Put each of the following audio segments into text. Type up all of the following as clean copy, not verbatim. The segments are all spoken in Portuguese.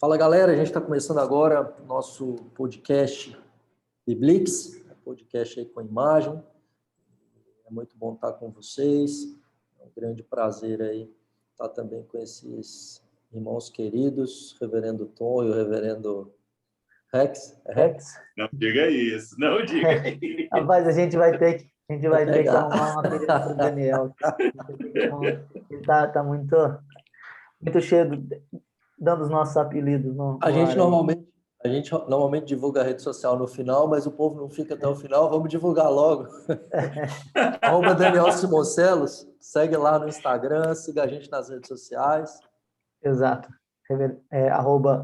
Fala, galera, a gente está começando agora o nosso podcast Biblix, podcast aí com imagem. É muito bom estar com vocês, é um grande prazer aí estar também com esses irmãos queridos, Reverendo Tom e o Reverendo Rex. Rex? Não diga isso, não diga isso. Rapaz, a gente vai ter que arrumar um apelido para o Daniel. Ele tá muito cheio, dando os nossos apelidos no A gente ar aí. normalmente divulga a rede social no final, mas o povo não fica até o final, vamos divulgar logo. @Daniel Simoncelos, segue lá no Instagram, siga a gente nas redes sociais. Exato.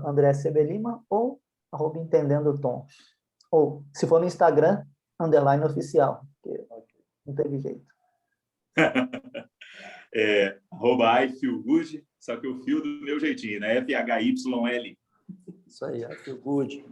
@André Sebelima ou @Entendendo Tom. Ou, se for no Instagram, _oficial, porque não teve jeito. @IFeelGood, só que o fio do meu jeitinho, né? FHYL. Isso aí, feel good.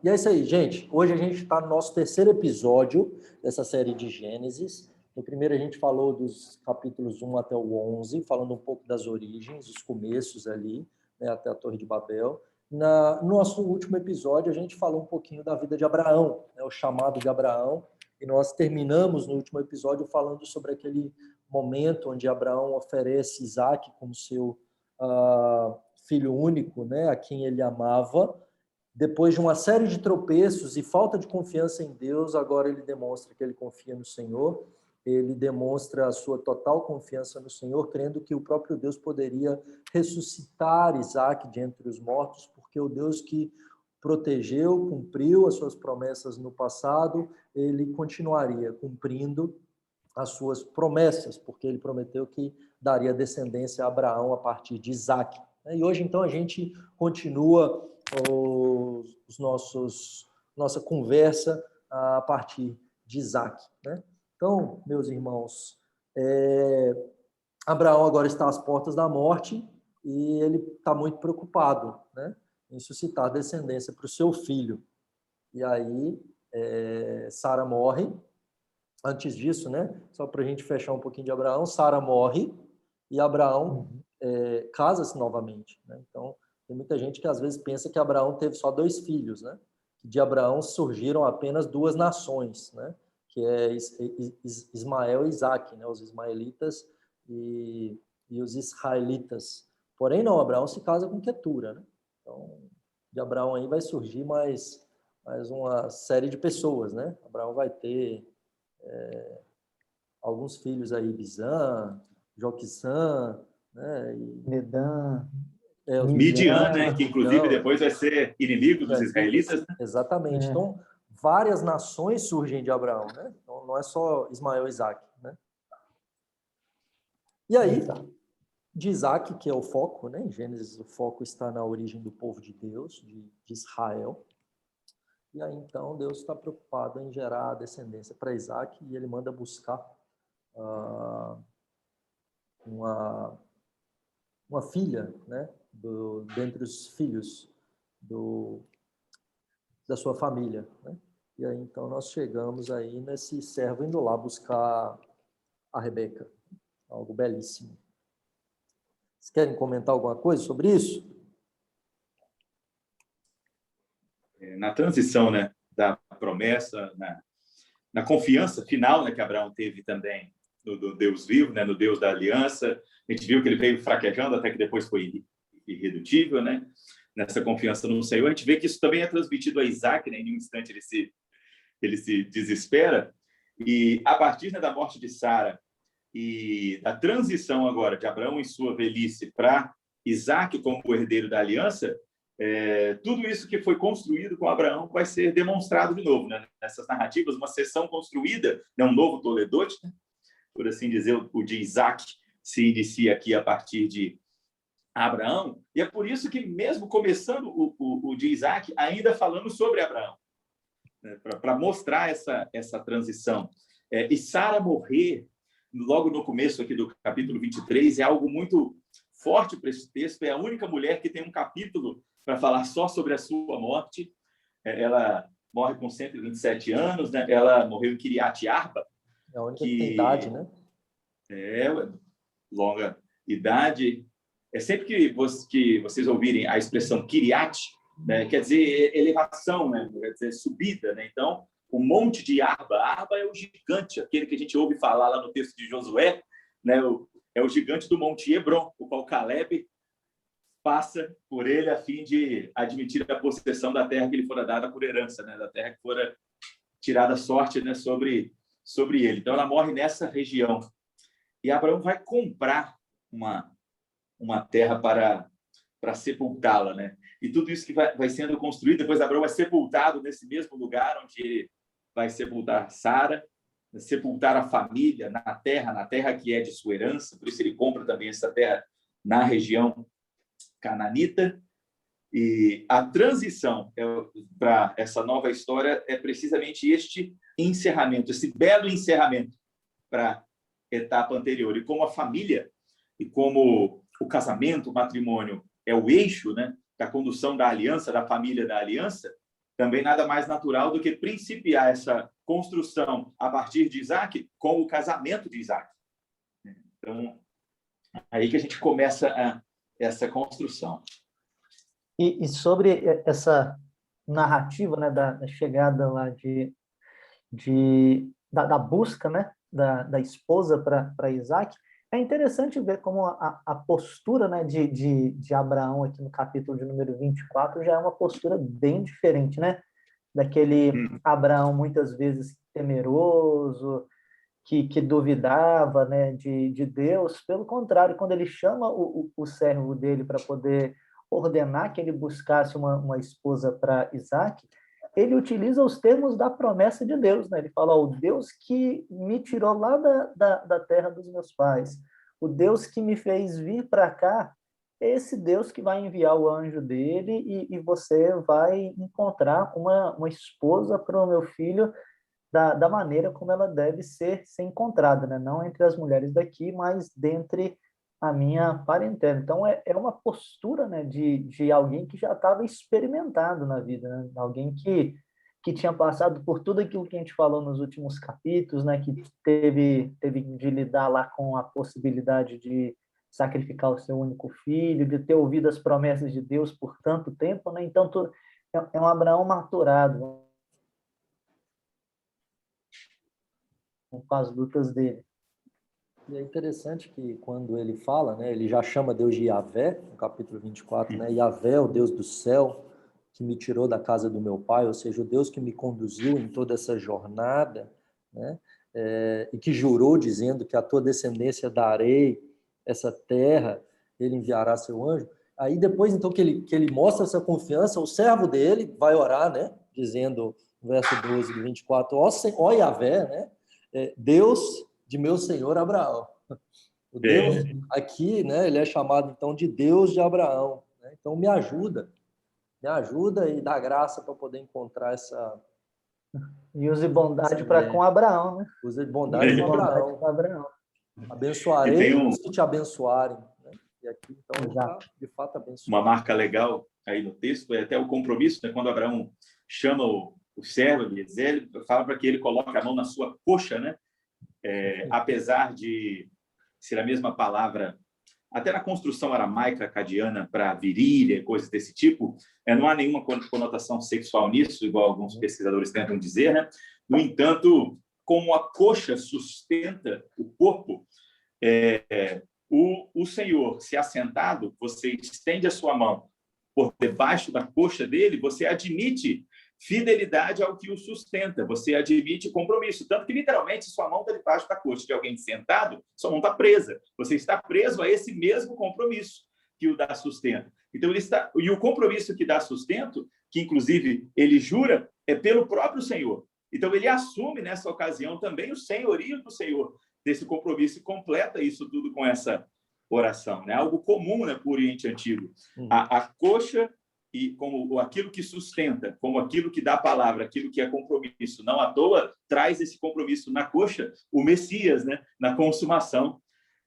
E é isso aí, gente. Hoje a gente está no nosso terceiro episódio dessa série de Gênesis. No primeiro a gente falou dos capítulos 1 até o 11, falando um pouco das origens, os começos ali, né, até a Torre de Babel. No nosso último episódio a gente falou um pouquinho da vida de Abraão, né, o chamado de Abraão, e nós terminamos no último episódio falando sobre aquele momento onde Abraão oferece Isaque como seu filho único, né, a quem ele amava. Depois de uma série de tropeços e falta de confiança em Deus, agora ele demonstra que ele confia no Senhor, ele demonstra a sua total confiança no Senhor, crendo que o próprio Deus poderia ressuscitar Isaque de entre os mortos, porque o Deus que protegeu, cumpriu as suas promessas no passado, ele continuaria cumprindo as suas promessas, porque ele prometeu que daria descendência a Abraão a partir de Isaque. E hoje, então, a gente continua nossa conversa a partir de Isaque, né? Então, meus irmãos, Abraão agora está às portas da morte e ele está muito preocupado, né, em suscitar descendência para o seu filho. E aí, Sara morre. Antes disso, né, só para a gente fechar um pouquinho de Abraão, Sara morre e Abraão casa-se novamente, né? Então, tem muita gente que às vezes pensa que Abraão teve só 2 filhos, né? Que de Abraão surgiram apenas 2 nações, né? Que é Ismael e Isaque, né? Os ismaelitas e os israelitas. Porém, não, Abraão se casa com Quetura, né? Então, de Abraão aí vai surgir mais uma série de pessoas, né? Abraão vai ter alguns filhos aí, Bizã, Joquissã, né? Medan, Midian, né? Que inclusive depois vai ser inimigo dos israelitas. Exatamente. Então, várias nações surgem de Abraão, né? Então, não é só Ismael e Isaque, né? E aí, de Isaque, que é o foco, né? Em Gênesis, o foco está na origem do povo de Deus, de Israel. E aí, então, Deus está preocupado em gerar descendência para Isaque e ele manda buscar uma filha, né, dentre os filhos da sua família, né? E aí, então, nós chegamos aí nesse servo indo lá buscar a Rebeca. Algo belíssimo. Vocês querem comentar alguma coisa sobre isso? Na transição, né, da promessa, na confiança final, né, que Abraão teve também no Deus vivo, né, no Deus da aliança. A gente viu que ele veio fraquejando até que depois foi irredutível, né? Nessa confiança no Senhor. A gente vê que isso também é transmitido a Isaque, né? Em um instante ele se desespera. E a partir, né, da morte de Sara e da transição agora de Abraão em sua velhice para Isaque como o herdeiro da aliança, tudo isso que foi construído com Abraão vai ser demonstrado de novo, né? Nessas narrativas, uma seção construída, né? Um novo Toledote, né? Por assim dizer, o de Isaque se inicia aqui a partir de Abraão, e é por isso que mesmo começando o de Isaque, ainda falando sobre Abraão, né? Para mostrar essa transição. E Sara morrer, logo no começo aqui do capítulo 23, é algo muito forte para esse texto, é a única mulher que tem um capítulo para falar só sobre a sua morte. Ela morre com 127 anos, né? Ela morreu em Kiriat Arba. É a única que tem idade, né? Longa idade. sempre que vocês ouvirem a expressão Kiriat, né, quer dizer elevação, né, quer dizer subida, né? Então, o monte de Arba, Arba é o gigante, aquele que a gente ouve falar lá no texto de Josué, né, é o gigante do monte Hebron, o qual Caleb passa por ele a fim de admitir a possessão da terra que lhe fora dada por herança, né, da terra que fora tirada a sorte, né, sobre ele. Então, ela morre nessa região. E Abraão vai comprar uma terra para sepultá-la, né? E tudo isso que vai sendo construído, depois Abraão é sepultado nesse mesmo lugar onde ele vai sepultar Sara, sepultar a família na terra que é de sua herança, por isso ele compra também essa terra na região cananita. E a transição para essa nova história é precisamente este encerramento, esse belo encerramento para a etapa anterior. E como a família e como o casamento, o matrimônio é o eixo, né, da condução da aliança, da família da aliança, também nada mais natural do que principiar essa construção a partir de Isaac com o casamento de Isaac. Então, aí que a gente começa essa construção. E sobre essa narrativa, né, da chegada lá da busca, né, da esposa para Isaac, é interessante ver como a postura, né, de Abraão aqui no capítulo de número 24 já é uma postura bem diferente, né? Daquele Abraão muitas vezes temeroso, que duvidava, né, de Deus. Pelo contrário, quando ele chama o servo dele para poder ordenar que ele buscasse uma esposa para Isaac, ele utiliza os termos da promessa de Deus, né? Ele fala, o Deus que me tirou lá da terra dos meus pais, o Deus que me fez vir para cá, é esse Deus que vai enviar o anjo dele e você vai encontrar uma esposa para o meu filho da maneira como ela deve ser encontrada, né? Não entre as mulheres daqui, mas dentre a minha parentela. Então, é uma postura, né, de alguém que já estava experimentado na vida, né? Alguém que tinha passado por tudo aquilo que a gente falou nos últimos capítulos, né, que teve de lidar lá com a possibilidade de sacrificar o seu único filho, de ter ouvido as promessas de Deus por tanto tempo, né? Então, é um Abraão maturado com as lutas dele. E é interessante que quando ele fala, né, ele já chama Deus de Yahvé, no capítulo 24, né, Yahvé, o Deus do céu, que me tirou da casa do meu pai, ou seja, o Deus que me conduziu em toda essa jornada, né, e que jurou dizendo que a tua descendência darei essa terra, ele enviará seu anjo. Aí depois, então, que ele mostra essa confiança, o servo dele vai orar, né, dizendo, no verso 12 do 24, ó Yahvé, né, Deus de meu senhor Abraão. O Deus aqui, né, ele é chamado então de Deus de Abraão, né? Então me ajuda e dá graça para poder encontrar essa e use bondade para com Abraão, né? Use bondade com Abraão. Abençoarei os que te abençoarem, né? E aqui então ele está de fato abençoado. Uma marca legal aí no texto é até o compromisso, né? Quando Abraão chama o servo Eliezer, ele fala para que ele coloque a mão na sua coxa, né? Apesar de ser a mesma palavra, até na construção aramaica acadiana para virilha, coisas desse tipo, não há nenhuma conotação sexual nisso, igual alguns pesquisadores tentam dizer, né? No entanto, como a coxa sustenta o corpo, o Senhor, se assentado, você estende a sua mão por debaixo da coxa dele, você admite fidelidade ao que o sustenta, você admite compromisso, tanto que literalmente sua mão está debaixo da coxa de alguém sentado, sua mão está presa, você está preso a esse mesmo compromisso que o dá sustento. Então ele está, e o compromisso que dá sustento, que inclusive ele jura, é pelo próprio Senhor. Então ele assume nessa ocasião também o senhorio do Senhor desse compromisso e completa isso tudo com essa oração, né? Algo comum, né, para o Oriente Antigo. A coxa e como aquilo que sustenta, como aquilo que dá palavra, aquilo que é compromisso. Não à toa traz esse compromisso na coxa o Messias, né? Na consumação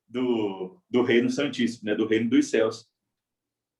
do reino santíssimo, né? Do reino dos céus.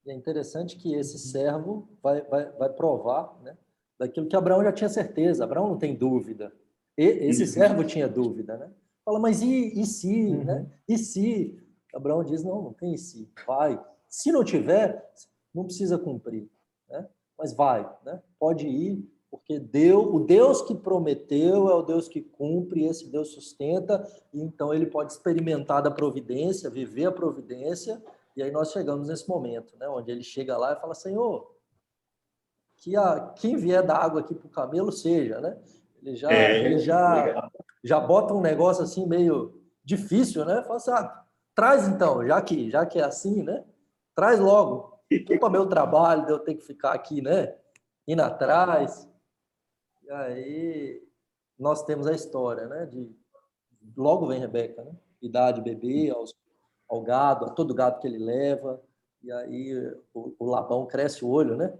E é interessante que esse servo vai provar, né? Daquilo que Abraão já tinha certeza. Abraão não tem dúvida. Esse servo tinha dúvida, né? Fala, mas e se, né? E se? Abraão diz, não tem e se. Vai, Se não tiver, não precisa cumprir, né? Mas vai, né? Pode ir, porque o Deus que prometeu é o Deus que cumpre, esse Deus sustenta, e então ele pode experimentar da providência, viver a providência, e aí nós chegamos nesse momento, né? Onde ele chega lá e fala, Senhor, quem vier dar água aqui para o camelo seja, né? Legal. Já bota um negócio assim meio difícil, né? Fala assim, traz então, já que é assim, né? Traz logo. Para meu trabalho, de eu ter que ficar aqui, né? Indo atrás. E aí nós temos a história, né? Logo vem Rebeca, né? E dá de beber ao gado, a todo gado que ele leva. E aí o Labão cresce o olho, né?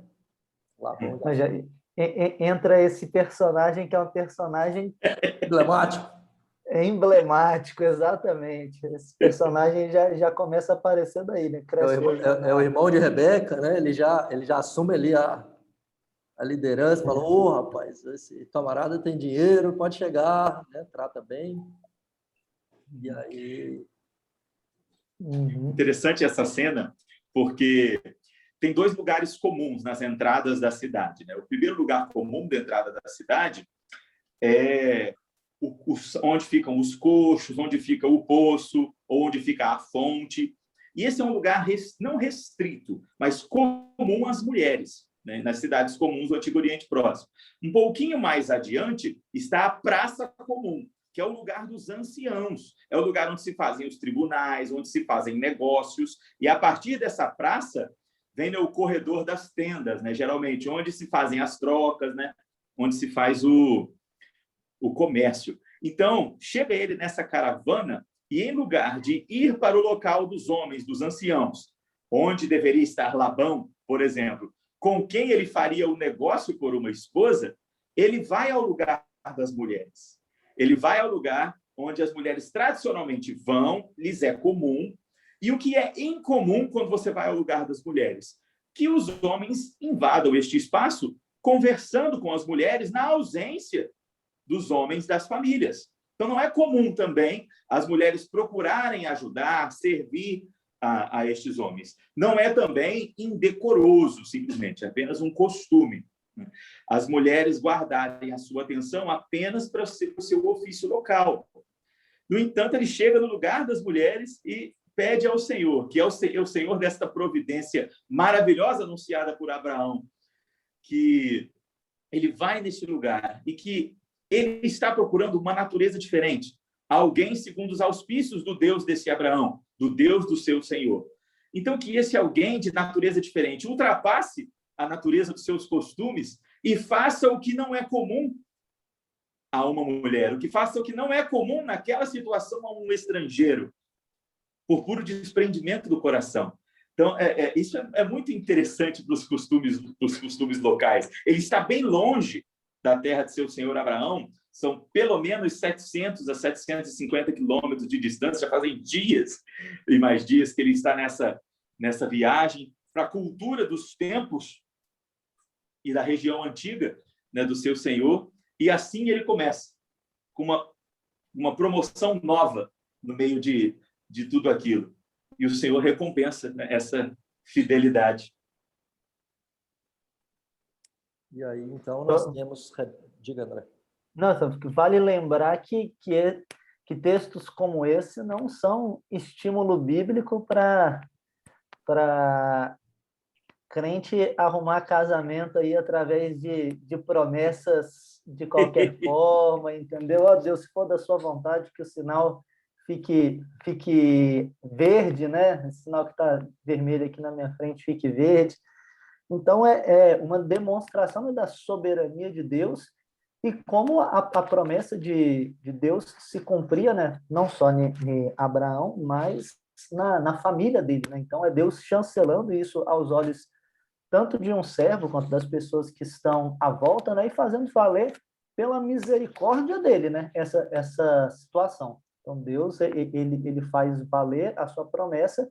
O Labão Mas já entra esse personagem que é um personagem emblemático. emblemático, exatamente. Esse personagem já começa a aparecer daí, né? Cresce o olho do É o gado. irmão de Rebeca, né? Ele já assume ali a liderança, fala, rapaz, esse camarada tem dinheiro, pode chegar, né? Trata bem. E aí... Interessante essa cena, porque tem dois lugares comuns nas entradas da cidade, né? O primeiro lugar comum da entrada da cidade é onde ficam os coxos, onde fica o poço, ou onde fica a fonte. E esse é um lugar não restrito, mas comum às mulheres, né? Nas cidades comuns do Antigo Oriente Próximo. Um pouquinho mais adiante está a Praça Comum, que é o lugar dos anciãos, é o lugar onde se fazem os tribunais, onde se fazem negócios, e a partir dessa praça vem, né, o corredor das tendas, né, geralmente, onde se fazem as trocas, né, onde se faz o comércio. Então, chega ele nessa caravana e, em lugar de ir para o local dos homens, dos anciãos, onde deveria estar Labão, por exemplo, com quem ele faria o negócio por uma esposa, ele vai ao lugar das mulheres. Ele vai ao lugar onde as mulheres tradicionalmente vão, lhes é comum. E o que é incomum quando você vai ao lugar das mulheres? Que os homens invadam este espaço conversando com as mulheres na ausência dos homens das famílias. Então, não é comum também as mulheres procurarem ajudar, servir a estes homens. Não é também indecoroso, simplesmente, é apenas um costume. As mulheres guardarem a sua atenção apenas para o seu ofício local. No entanto, ele chega no lugar das mulheres e pede ao Senhor, que é o Senhor desta providência maravilhosa anunciada por Abraão, que ele vai nesse lugar e que ele está procurando uma natureza diferente, alguém segundo os auspícios do Deus desse Abraão, do Deus do seu Senhor. Então, que esse alguém de natureza diferente ultrapasse a natureza dos seus costumes e faça o que não é comum a uma mulher, o que faça o que não é comum naquela situação a um estrangeiro, por puro desprendimento do coração. Então, isso é muito interessante para os costumes locais. Ele está bem longe da terra de seu senhor Abraão, são pelo menos 700 a 750 quilômetros de distância, já fazem dias e mais dias que ele está nessa viagem para a cultura dos tempos e da região antiga, né, do seu senhor, e assim ele começa com uma promoção nova no meio de tudo aquilo. E o Senhor recompensa, né, essa fidelidade. E aí, então, nós temos... Diga, André. Nossa, vale lembrar que textos como esse não são estímulo bíblico para crente arrumar casamento aí através de promessas de qualquer forma, entendeu? Ó Deus, se for da sua vontade, que o sinal fique verde, né? O sinal que está vermelho aqui na minha frente fique verde. Então, é uma demonstração da soberania de Deus e como a promessa de Deus se cumpria, né? Não só em Abraão, mas na família dele, né? Então, é Deus chancelando isso aos olhos tanto de um servo quanto das pessoas que estão à volta, né? E fazendo valer pela misericórdia dele, né? Essa situação. Então, Deus, ele faz valer a sua promessa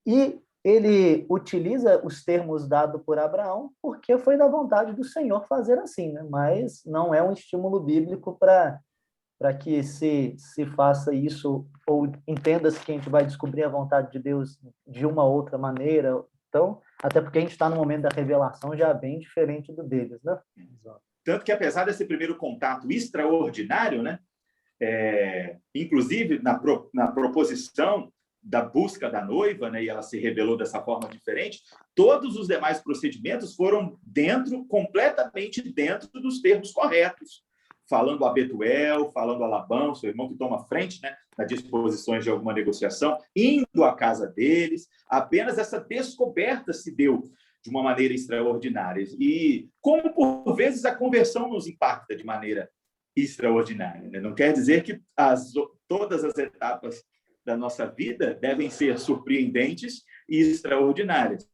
e ele utiliza os termos dados por Abraão porque foi da vontade do Senhor fazer assim, né? Mas não é um estímulo bíblico para para que se faça isso, ou entenda-se que a gente vai descobrir a vontade de Deus de uma outra maneira. Então, até porque a gente está no momento da revelação já bem diferente do deles, né? Tanto que, apesar desse primeiro contato extraordinário, né, inclusive na proposição da busca da noiva, né, e ela se revelou dessa forma diferente, todos os demais procedimentos foram completamente dentro dos termos corretos. Falando a Betuel, falando a Labão, seu irmão que toma frente, né, nas disposições de alguma negociação, indo à casa deles. Apenas essa descoberta se deu de uma maneira extraordinária. E como, por vezes, a conversão nos impacta de maneira extraordinária, né? Não quer dizer que todas as etapas da nossa vida devem ser surpreendentes e extraordinárias.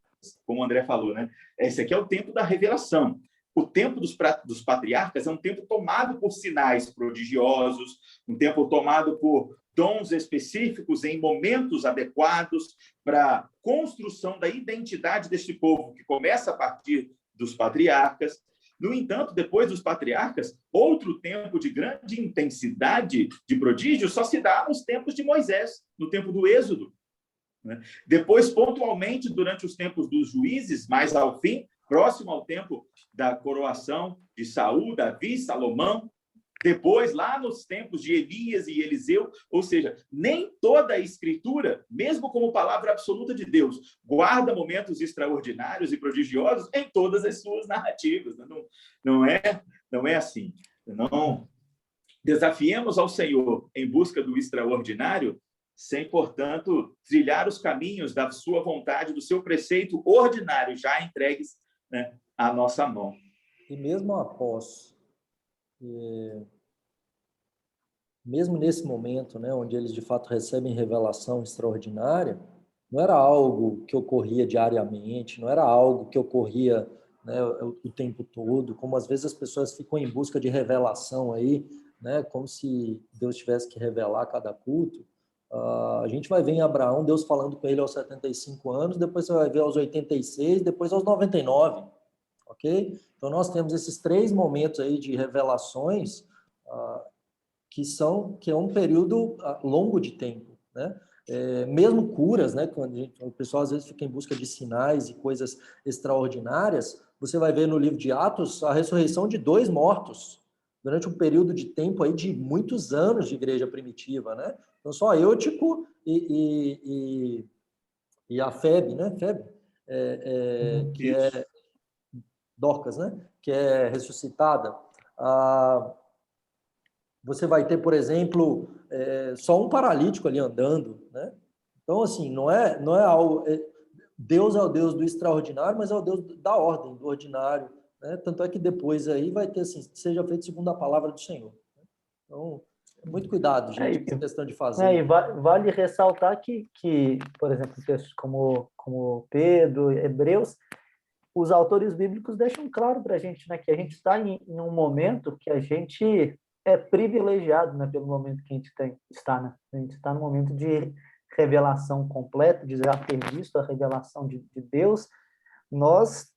Como o André falou, né? Esse aqui é o tempo da revelação. O tempo dos patriarcas é um tempo tomado por sinais prodigiosos, um tempo tomado por dons específicos em momentos adequados para a construção da identidade deste povo, que começa a partir dos patriarcas. No entanto, depois dos patriarcas, outro tempo de grande intensidade de prodígio só se dá nos tempos de Moisés, no tempo do Êxodo, né? Depois, pontualmente, durante os tempos dos juízes, mais ao fim, próximo ao tempo da coroação de Saul, Davi, Salomão, depois, lá nos tempos de Elias e Eliseu, ou seja, nem toda a Escritura, mesmo como palavra absoluta de Deus, guarda momentos extraordinários e prodigiosos em todas as suas narrativas. Não é assim. Não desafiemos ao Senhor em busca do extraordinário, sem, portanto, trilhar os caminhos da sua vontade, do seu preceito ordinário, já entregues, né, à nossa mão. E mesmo após, mesmo nesse momento, né, onde eles de fato recebem revelação extraordinária, não era algo que ocorria diariamente, não era algo que ocorria, né, o tempo todo, como às vezes as pessoas ficam em busca de revelação aí, né, como se Deus tivesse que revelar cada culto. A gente vai ver em Abraão, Deus falando com ele aos 75 anos, depois você vai ver aos 86, depois aos 99, ok? Então nós temos esses 3 momentos aí de revelações, que é um período longo de tempo, né? Mesmo curas, né? Quando o pessoal às vezes fica em busca de sinais e coisas extraordinárias, você vai ver no livro de Atos a ressurreição de 2 mortos durante um período de tempo aí de muitos anos de igreja primitiva, né? Então só Eutico e a Febe, né? Febe, que é Dorcas, né? Que é ressuscitada. Você vai ter, por exemplo, só um paralítico ali andando, né? Então, assim, não é algo... Deus é o Deus do extraordinário, mas é o Deus da ordem, do ordinário, né? Tanto é que depois aí vai ter assim, seja feito segundo a palavra do Senhor. Então, muito cuidado, gente, com essa questão de fazer. E vale ressaltar que, por exemplo, textos como Pedro, Hebreus, os autores bíblicos deixam claro para a gente, né, que a gente está em um momento que a gente é privilegiado, né, pelo momento que a gente está, né? A gente está no momento de revelação completa, de já ter visto a revelação de Deus. Nós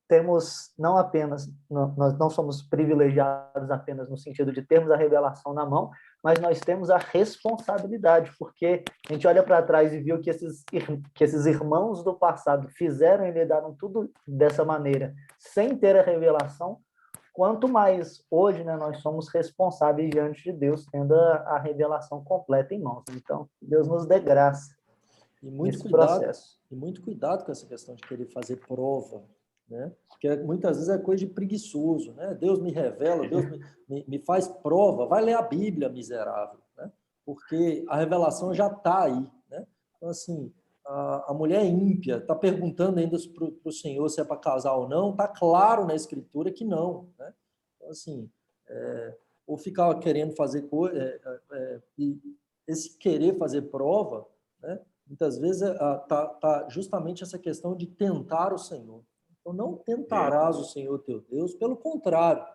temos nós não somos privilegiados apenas no sentido de termos a revelação na mão, mas nós temos a responsabilidade, porque a gente olha para trás e viu que esses irmãos do passado fizeram e lidaram tudo dessa maneira, sem ter a revelação. Quanto mais hoje, né, nós somos responsáveis diante de Deus, tendo a revelação completa em mãos. Então, Deus nos dê graça nesse processo. E muito cuidado com essa questão de querer fazer prova, né? Porque muitas vezes é coisa de preguiçoso, né? Deus me revela, Deus me faz prova. Vai ler a Bíblia, miserável, né? Porque a revelação já está aí, né? Então, assim, a mulher ímpia está perguntando ainda para o Senhor se é para casar ou não, está claro na Escritura que não, né? Então, assim, ou ficar querendo fazer coisa, e esse querer fazer prova, né? Muitas vezes tá justamente essa questão de tentar o Senhor. Então, não tentarás o Senhor teu Deus, pelo contrário,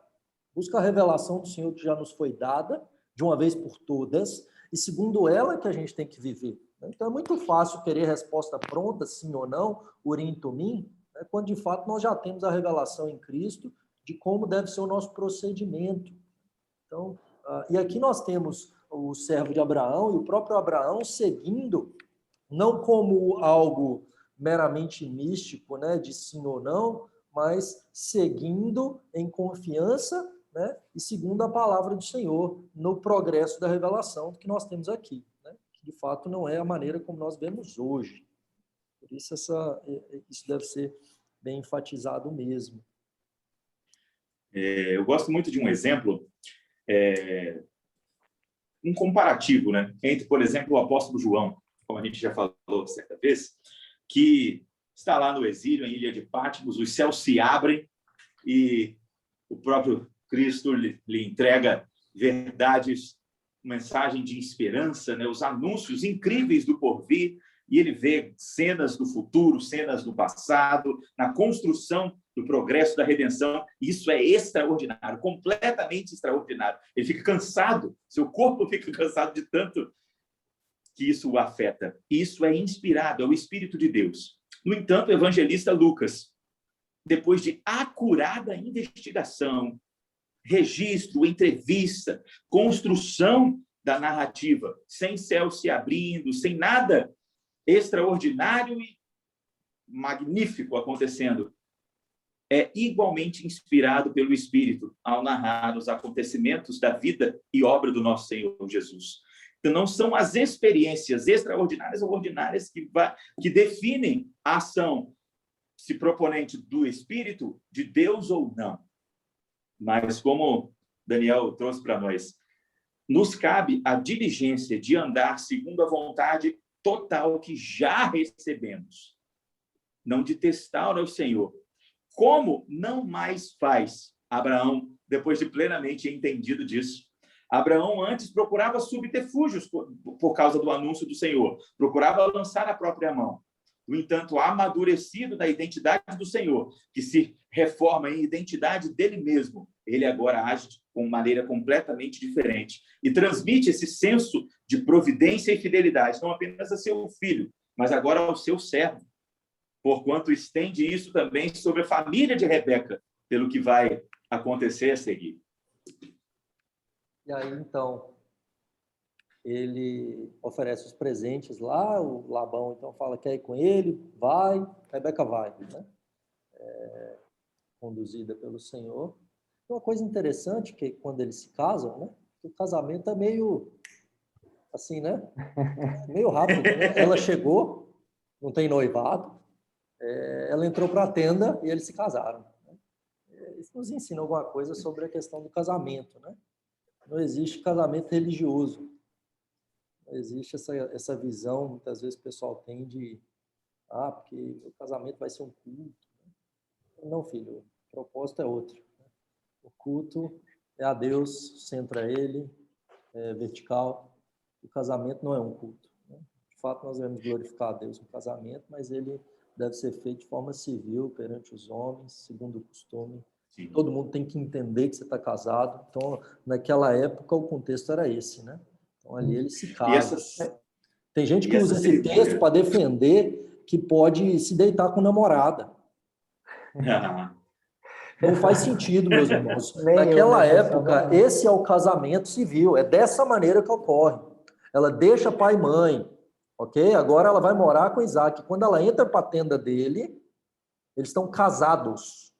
busca a revelação do Senhor que já nos foi dada, de uma vez por todas, e segundo ela que a gente tem que viver. Então, é muito fácil querer resposta pronta, sim ou não, urim tumim, né, quando de fato nós já temos a revelação em Cristo de como deve ser o nosso procedimento. Então, E aqui nós temos o servo de Abraão e o próprio Abraão seguindo, não como algo meramente místico, né, de sim ou não, mas seguindo em confiança, né, e segundo a palavra do Senhor, no progresso da revelação que nós temos aqui, né, que de fato não é a maneira como nós vemos hoje. Por isso isso deve ser bem enfatizado mesmo. Eu gosto muito de um exemplo, um comparativo, né, entre, por exemplo, o apóstolo João, como a gente já falou certa vez, que está lá no exílio, em Ilha de Patmos, os céus se abrem e o próprio Cristo lhe entrega verdades, mensagem de esperança, né, os anúncios incríveis do porvir, e ele vê cenas do futuro, cenas do passado, na construção do progresso da redenção. Isso é extraordinário, completamente extraordinário. Ele fica cansado, seu corpo fica cansado de tanto que isso o afeta. Isso é inspirado, é o Espírito de Deus. No entanto, o evangelista Lucas, depois de acurada investigação, registro, entrevista, construção da narrativa, sem céu se abrindo, sem nada extraordinário e magnífico acontecendo, é igualmente inspirado pelo Espírito ao narrar os acontecimentos da vida e obra do nosso Senhor Jesus. Então, não são as experiências extraordinárias ou ordinárias que definem a ação se proponente do Espírito, de Deus ou não. Mas, como Daniel trouxe para nós, nos cabe a diligência de andar segundo a vontade total que já recebemos, não de testar ao Senhor. Como não mais faz Abraão, depois de plenamente entendido disso? Abraão antes procurava subterfúgios por causa do anúncio do Senhor, procurava lançar a própria mão. No entanto, amadurecido da identidade do Senhor, que se reforma em identidade dele mesmo, ele agora age de uma maneira completamente diferente e transmite esse senso de providência e fidelidade, não apenas a seu filho, mas agora ao seu servo, porquanto estende isso também sobre a família de Rebeca, pelo que vai acontecer a seguir. E aí, então, ele oferece os presentes lá, o Labão, então, fala que quer ir com ele, vai, Rebeca vai, né? Conduzida pelo Senhor. Uma coisa interessante que quando eles se casam, né? O casamento é meio, assim, né? Meio rápido, né? Ela chegou, não tem noivado, ela entrou para a tenda e eles se casaram. Isso nos ensina alguma coisa sobre a questão do casamento, né? Não existe casamento religioso. Não existe essa visão, muitas vezes o pessoal tem de porque o casamento vai ser um culto. Não, filho, o propósito é outro. O culto é a Deus, centra ele, é vertical. O casamento não é um culto. De fato, nós devemos glorificar a Deus no casamento, mas ele deve ser feito de forma civil, perante os homens, segundo o costume. Sim. Todo mundo tem que entender que você está casado. Então, naquela época, o contexto era esse, né? Então, ali ele se casa. Tem gente que usa esse texto para defender que pode se deitar com namorada. Não faz sentido, meus irmãos. Naquela época, esse é o casamento civil. É dessa maneira que ocorre. Ela deixa pai e mãe, ok? Agora ela vai morar com Isaac. Quando ela entra para a tenda dele, eles estão casados.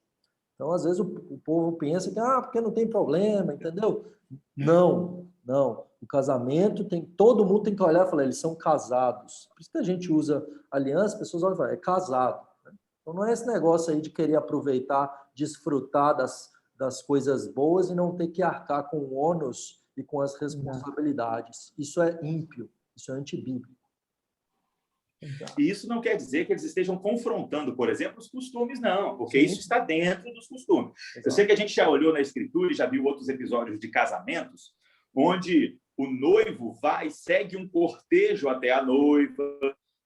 Então, às vezes, o povo pensa que, porque não tem problema, entendeu? Não. O casamento todo mundo tem que olhar e falar, eles são casados. Por isso que a gente usa aliança, as pessoas olham e falam, é casado. Então, não é esse negócio aí de querer aproveitar, desfrutar das coisas boas e não ter que arcar com o ônus e com as responsabilidades. Isso é ímpio, isso é antibíblico. E isso não quer dizer que eles estejam confrontando, por exemplo, os costumes, não, porque isso está dentro dos costumes. Exato. Eu sei que a gente já olhou na Escritura e já viu outros episódios de casamentos, onde o noivo segue um cortejo até a noiva,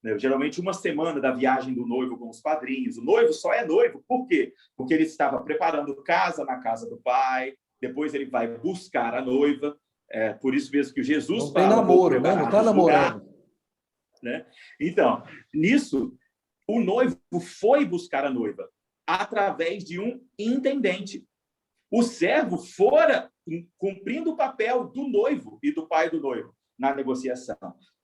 né? Geralmente uma semana da viagem do noivo com os padrinhos. O noivo só é noivo, por quê? Porque ele estava preparando casa na casa do pai, depois ele vai buscar a noiva, por isso mesmo que Jesus não tem namoro, né? Não está namorando. Né? Então, nisso, o noivo foi buscar a noiva através de um intendente. O servo fora cumprindo o papel do noivo e do pai do noivo na negociação.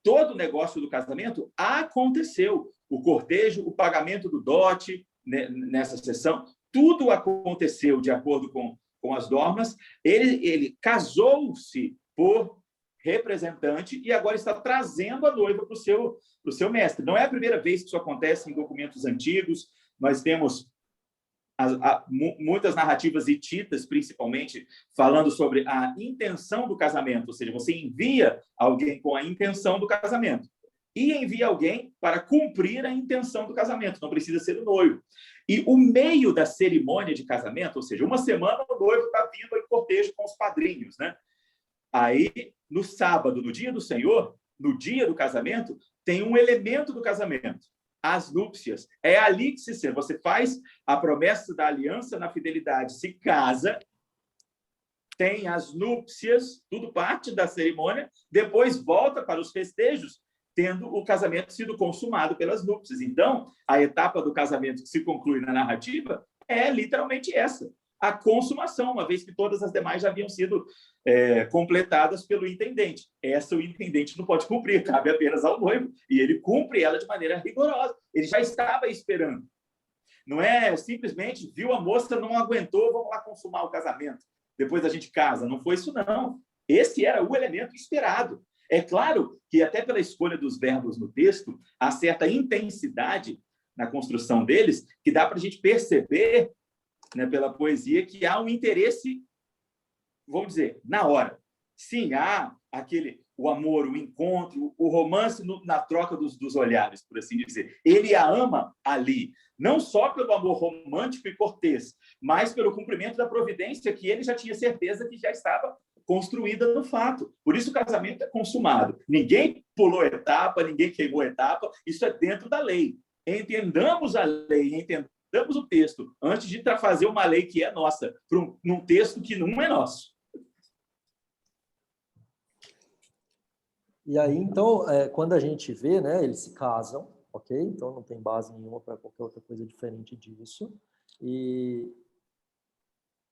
Todo o negócio do casamento aconteceu. O cortejo, o pagamento do dote nessa sessão, tudo aconteceu de acordo com as normas. Ele casou-se por representante e agora está trazendo a noiva para o seu mestre. Não é a primeira vez que isso acontece em documentos antigos. Nós temos muitas narrativas hititas, principalmente, falando sobre a intenção do casamento, ou seja, você envia alguém com a intenção do casamento e envia alguém para cumprir a intenção do casamento, não precisa ser o noivo. E o meio da cerimônia de casamento, ou seja, uma semana o noivo está vindo em cortejo com os padrinhos, né? Aí, no sábado, no dia do Senhor, no dia do casamento, tem um elemento do casamento, as núpcias. É ali que você faz a promessa da aliança na fidelidade, se casa, tem as núpcias, tudo parte da cerimônia, depois volta para os festejos, tendo o casamento sido consumado pelas núpcias. Então, a etapa do casamento que se conclui na narrativa é literalmente essa, a consumação, uma vez que todas as demais já haviam sido completadas pelo intendente. Essa o intendente não pode cumprir, cabe apenas ao noivo, e ele cumpre ela de maneira rigorosa. Ele já estava esperando. Não é simplesmente, viu a moça, não aguentou, vamos lá consumar o casamento. Depois a gente casa. Não foi isso, não. Esse era o elemento esperado. É claro que, até pela escolha dos verbos no texto, há certa intensidade na construção deles que dá para a gente perceber, né, pela poesia, que há um interesse, vamos dizer, na hora. Sim, há o amor, o encontro, o romance na troca dos olhares, por assim dizer. Ele a ama ali, não só pelo amor romântico e cortês, mas pelo cumprimento da providência que ele já tinha certeza que já estava construída no fato. Por isso o casamento é consumado. Ninguém pulou etapa, ninguém queimou etapa, isso é dentro da lei. Entendamos a lei, entendamos o texto, antes de fazer uma lei que é nossa, num texto que não é nosso. E aí, então, quando a gente vê, né, eles se casam, ok? Então, não tem base nenhuma para qualquer outra coisa diferente disso. E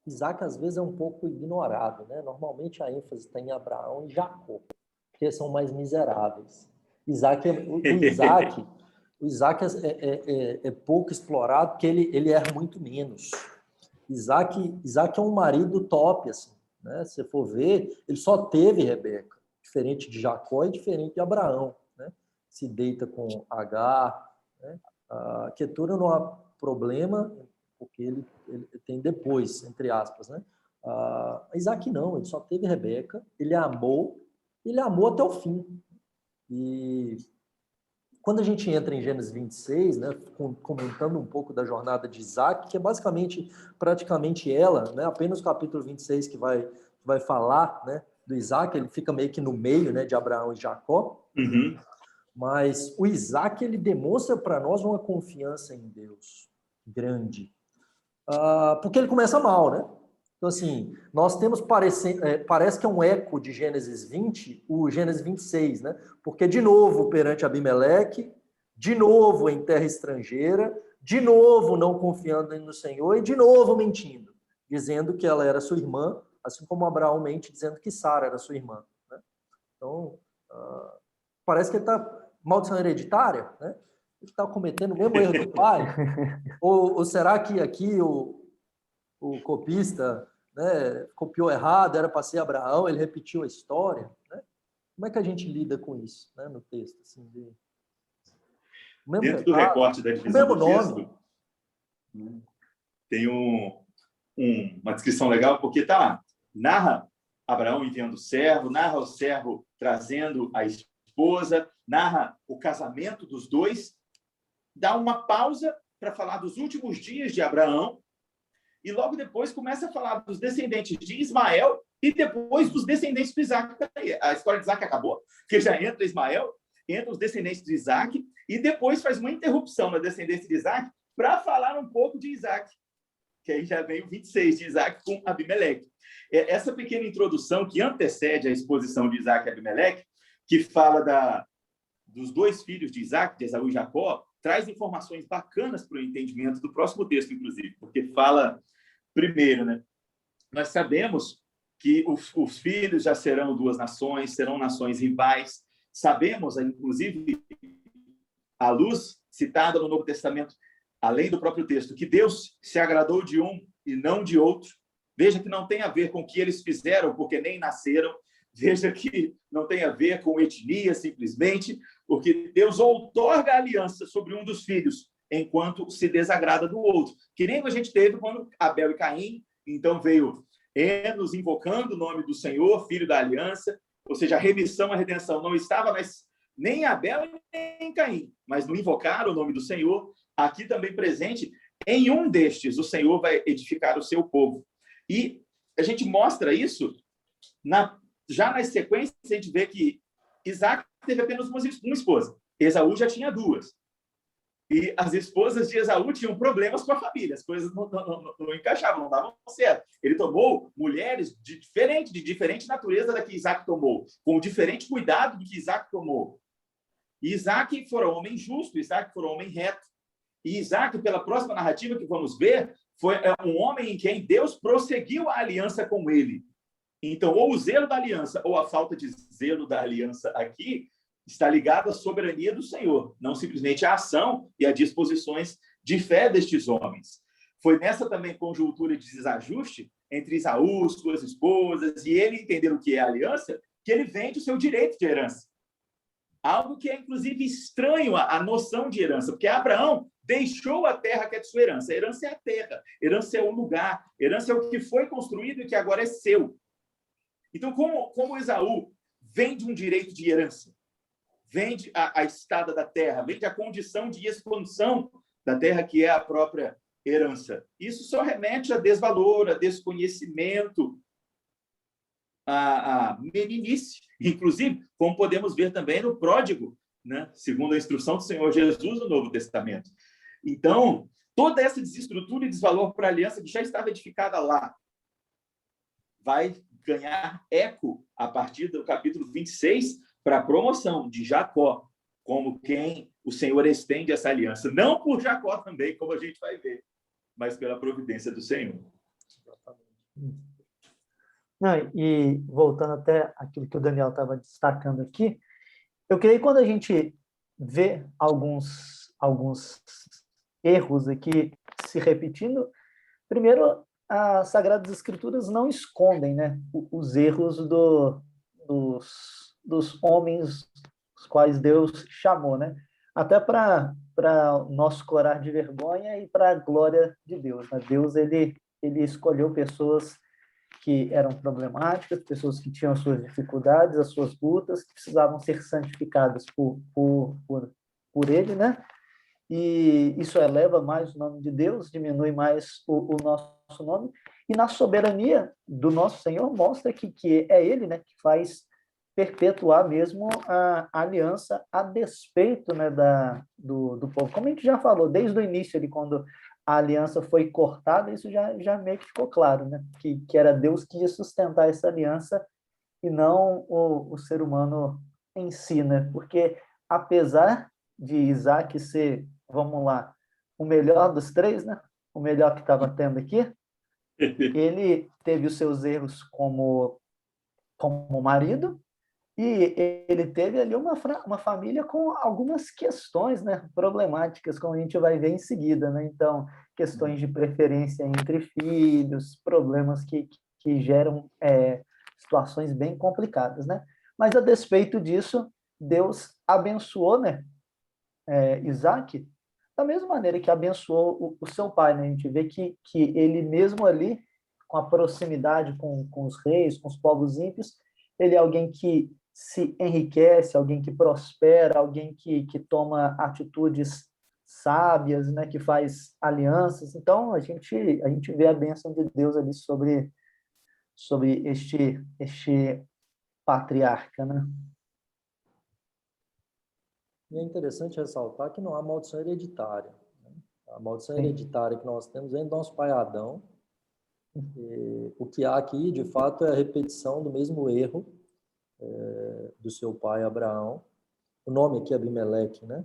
Isaac, às vezes, é um pouco ignorado, né? Normalmente, a ênfase está em Abraão e Jacó, porque são mais miseráveis. O Isaac é pouco explorado, porque ele erra muito menos. Isaac é um marido top, assim, né? Se você for ver, ele só teve Rebeca, diferente de Jacó e diferente de Abraão, né? Se deita com Agar, né? A Quetura não há problema, porque ele tem depois, entre aspas, né? Isaac não, ele só teve Rebeca, ele amou até o fim. E quando a gente entra em Gênesis 26, né, comentando um pouco da jornada de Isaac, que é praticamente ela, né, apenas o capítulo 26 que vai falar, né, do Isaac, ele fica meio que no meio, né, de Abraão e Jacó. Uhum. Mas o Isaac, ele demonstra para nós uma confiança em Deus grande. Porque ele começa mal, né? Então, assim, nós temos, parece que é um eco de Gênesis 20, o Gênesis 26, né? Porque, de novo, perante Abimeleque, de novo em terra estrangeira, de novo não confiando no Senhor e de novo mentindo, dizendo que ela era sua irmã, assim como Abraão mente dizendo que Sara era sua irmã, né? Então, parece que ele está maldição hereditária, né? Ele está cometendo o mesmo erro do pai? ou será que aqui o copista, né, copiou errado, era para ser Abraão, ele repetiu a história, né? Como é que a gente lida com isso, né, no texto? Assim, dentro do recorte da divisão do texto, tem uma descrição legal, porque narra Abraão enviando o servo, narra o servo trazendo a esposa, narra o casamento dos dois, dá uma pausa para falar dos últimos dias de Abraão, e logo depois começa a falar dos descendentes de Ismael e depois dos descendentes de Isaac. A história de Isaac acabou, porque já entra Ismael, entra os descendentes de Isaac, e depois faz uma interrupção na descendência de Isaac para falar um pouco de Isaac, que aí já vem o 26 de Isaac com Abimeleque. Essa pequena introdução que antecede a exposição de Isaac e Abimeleque, que fala dos dois filhos de Isaac, de Esaú e Jacó, traz informações bacanas para o entendimento do próximo texto, inclusive, porque fala, primeiro, né, nós sabemos que os filhos já serão duas nações, serão nações rivais. Sabemos, inclusive, à luz citada no Novo Testamento, além do próprio texto, que Deus se agradou de um e não de outro. Veja que não tem a ver com o que eles fizeram, porque nem nasceram. Veja que não tem a ver com etnia, simplesmente, porque Deus outorga a aliança sobre um dos filhos, enquanto se desagrada do outro. Que nem a gente teve quando Abel e Caim, então veio Enos invocando o nome do Senhor, filho da aliança, ou seja, a remissão, a redenção não estava nem em Abel e nem em Caim, mas no invocar o nome do Senhor, aqui também presente, em um destes, o Senhor vai edificar o seu povo. E a gente mostra isso, já nas sequências, a gente vê que Isaac teve apenas uma esposa, Esaú já tinha duas. E as esposas de Esaú tinham problemas com a família, as coisas não encaixavam, não davam certo. Ele tomou mulheres de diferente natureza da que Isaac tomou, com diferente cuidado do que Isaac tomou. E Isaac foi um homem justo, Isaac foi um homem reto. E Isaac, pela próxima narrativa que vamos ver, foi um homem em quem Deus prosseguiu a aliança com ele. Então, ou o zelo da aliança, ou a falta de zelo da aliança aqui, está ligado à soberania do Senhor, não simplesmente à ação e às disposições de fé destes homens. Foi nessa também conjuntura de desajuste entre Esaú, suas esposas, e ele entender o que é aliança, que ele vende o seu direito de herança. Algo que é, inclusive, estranho à noção de herança, porque Abraão deixou a terra que é de sua herança. A herança é a terra, herança é o lugar, herança é o que foi construído e que agora é seu. Então, como Esaú vende um direito de herança, vende a estada da terra, vende a condição de expansão da terra, que é a própria herança. Isso só remete a desvalor, a desconhecimento, a meninice. Inclusive, como podemos ver também no pródigo, né? Segundo a instrução do Senhor Jesus no Novo Testamento. Então, toda essa desestrutura e desvalor para a aliança que já estava edificada lá vai ganhar eco a partir do capítulo 26 para a promoção de Jacó, como quem o Senhor estende essa aliança. Não por Jacó também, como a gente vai ver, mas pela providência do Senhor. Não, e voltando até aquilo que o Daniel estava destacando aqui, eu creio que quando a gente vê alguns erros aqui se repetindo, primeiro, as Sagradas Escrituras não escondem, né, os erros dos homens os quais Deus chamou, né? Até para o nosso corar de vergonha e para a glória de Deus, né? Deus, ele escolheu pessoas que eram problemáticas, pessoas que tinham as suas dificuldades, as suas lutas, que precisavam ser santificadas por ele, né? E isso eleva mais o nome de Deus, diminui mais o nosso nome, e na soberania do nosso Senhor mostra que é ele, né, que faz perpetuar mesmo a aliança a despeito, né, do povo. Como a gente já falou, desde o início, ali, quando a aliança foi cortada, isso já meio que ficou claro, né, que era Deus que ia sustentar essa aliança e não o ser humano em si, né, porque apesar de Isaac ser, vamos lá, o melhor dos três, né, o melhor que estava tendo aqui, ele teve os seus erros como marido, e ele teve ali uma família com algumas questões, né, problemáticas, como a gente vai ver em seguida, né? Então, questões de preferência entre filhos, problemas que geram situações bem complicadas, né? Mas, a despeito disso, Deus abençoou, né, Isaac, da mesma maneira que abençoou o seu pai, né? A gente vê que ele mesmo ali, com a proximidade com os reis, com os povos ímpios, ele é alguém que se enriquece, alguém que prospera, alguém que toma atitudes sábias, né, que faz alianças. Então, a gente vê a bênção de Deus ali sobre este patriarca, né? E é interessante ressaltar que não há maldição hereditária, né? A maldição hereditária que nós temos vem do nosso pai Adão. E o que há aqui, de fato, é a repetição do mesmo erro do seu pai Abraão. O nome aqui é Abimeleque, né?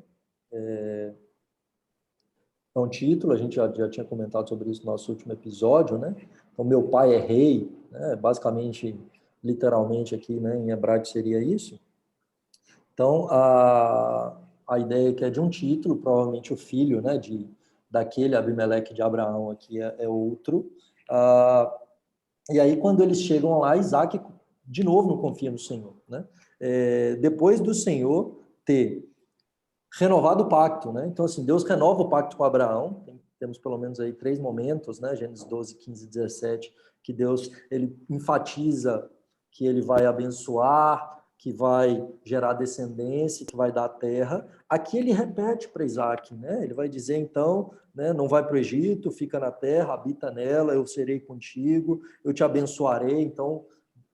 é um título, a gente já tinha comentado sobre isso no nosso último episódio, né? Então, meu pai é rei, né? Basicamente, literalmente aqui, né, em hebraico seria isso. Então, a ideia que é de um título, provavelmente o filho, né, daquele Abimeleque de Abraão aqui é outro. E aí, quando eles chegam lá, Isaac, de novo, não confia no Senhor, né? Depois do Senhor ter renovado o pacto, né? Então, assim, Deus renova o pacto com Abraão. Temos pelo menos aí 3 momentos, né? Gênesis 12, 15 e 17, que Deus, ele enfatiza que ele vai abençoar, que vai gerar descendência, que vai dar terra. Aqui ele repete para Isaac, né? Ele vai dizer, então, né, não vai para o Egito, fica na terra, habita nela, eu serei contigo, eu te abençoarei. Então,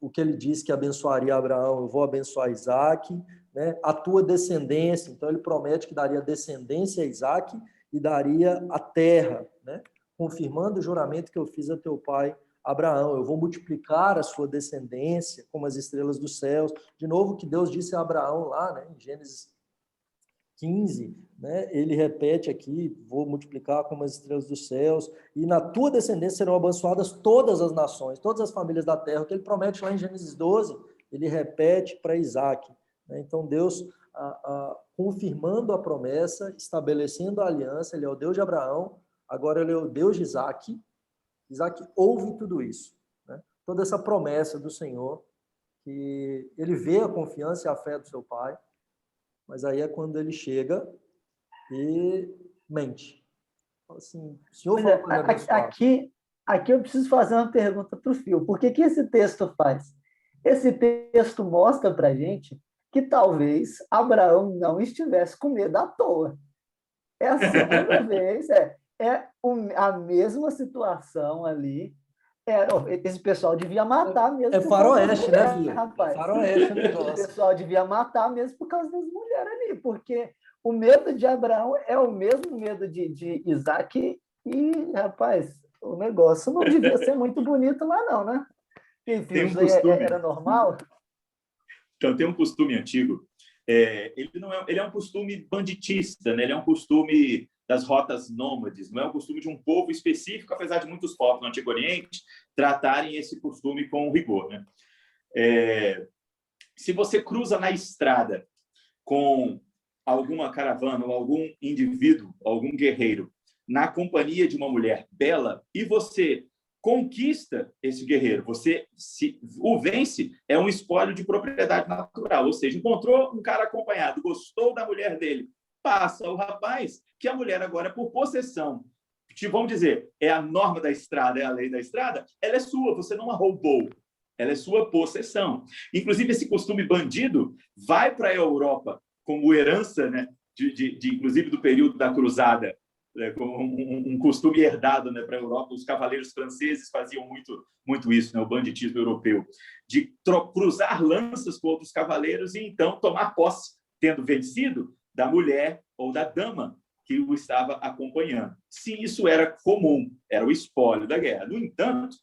o que ele disse que abençoaria Abraão, eu vou abençoar Isaac, né? A tua descendência. Então, ele promete que daria descendência a Isaac e daria a terra, né? Confirmando o juramento que eu fiz a teu pai Abraão. Eu vou multiplicar a sua descendência como as estrelas dos céus. De novo, que Deus disse a Abraão lá, né, em Gênesis 15, né, ele repete aqui, vou multiplicar como as estrelas dos céus, e na tua descendência serão abençoadas todas as nações, todas as famílias da terra, o que ele promete lá em Gênesis 12, ele repete para Isaac. Então, Deus, confirmando a promessa, estabelecendo a aliança, ele é o Deus de Abraão, agora ele é o Deus de Isaac. Isaac ouve tudo isso, né? Toda essa promessa do Senhor, que ele vê a confiança e a fé do seu pai, mas aí é quando ele chega e mente. Fala assim, o Senhor falou para me abençoar. Aqui eu preciso fazer uma pergunta para o Fio. Por que esse texto faz? Esse texto mostra para a gente que talvez Abraão não estivesse com medo à toa. É a segunda vez, a mesma situação ali. Esse pessoal devia matar mesmo. É faroeste, né, filho? Rapaz. Faroeste o negócio. O pessoal devia matar mesmo por causa das mulheres ali, porque o medo de Abraão é o mesmo medo de Isaac e, rapaz, o negócio não devia ser muito bonito lá não, né? Tem um costume. Era normal? Então, tem um costume antigo. Ele é um costume banditista, né? Ele é um costume das rotas nômades, não é um costume de um povo específico, apesar de muitos povos no Antigo Oriente tratarem esse costume com rigor, né? Se você cruza na estrada com alguma caravana ou algum indivíduo, algum guerreiro, na companhia de uma mulher bela, e você conquista esse guerreiro, você o vence, é um espólio de propriedade natural, ou seja, encontrou um cara acompanhado, gostou da mulher dele, passa o rapaz, que a mulher agora, por possessão, vamos dizer, é a norma da estrada, é a lei da estrada, ela é sua, você não a roubou, ela é sua possessão. Inclusive, esse costume bandido vai para a Europa como herança, né, inclusive do período da Cruzada, como um costume herdado, né, para a Europa. Os cavaleiros franceses faziam muito isso, né, o banditismo europeu, de cruzar lanças com outros cavaleiros e então tomar posse, tendo vencido, da mulher ou da dama que o estava acompanhando. Se isso era comum, era o espólio da guerra. No entanto,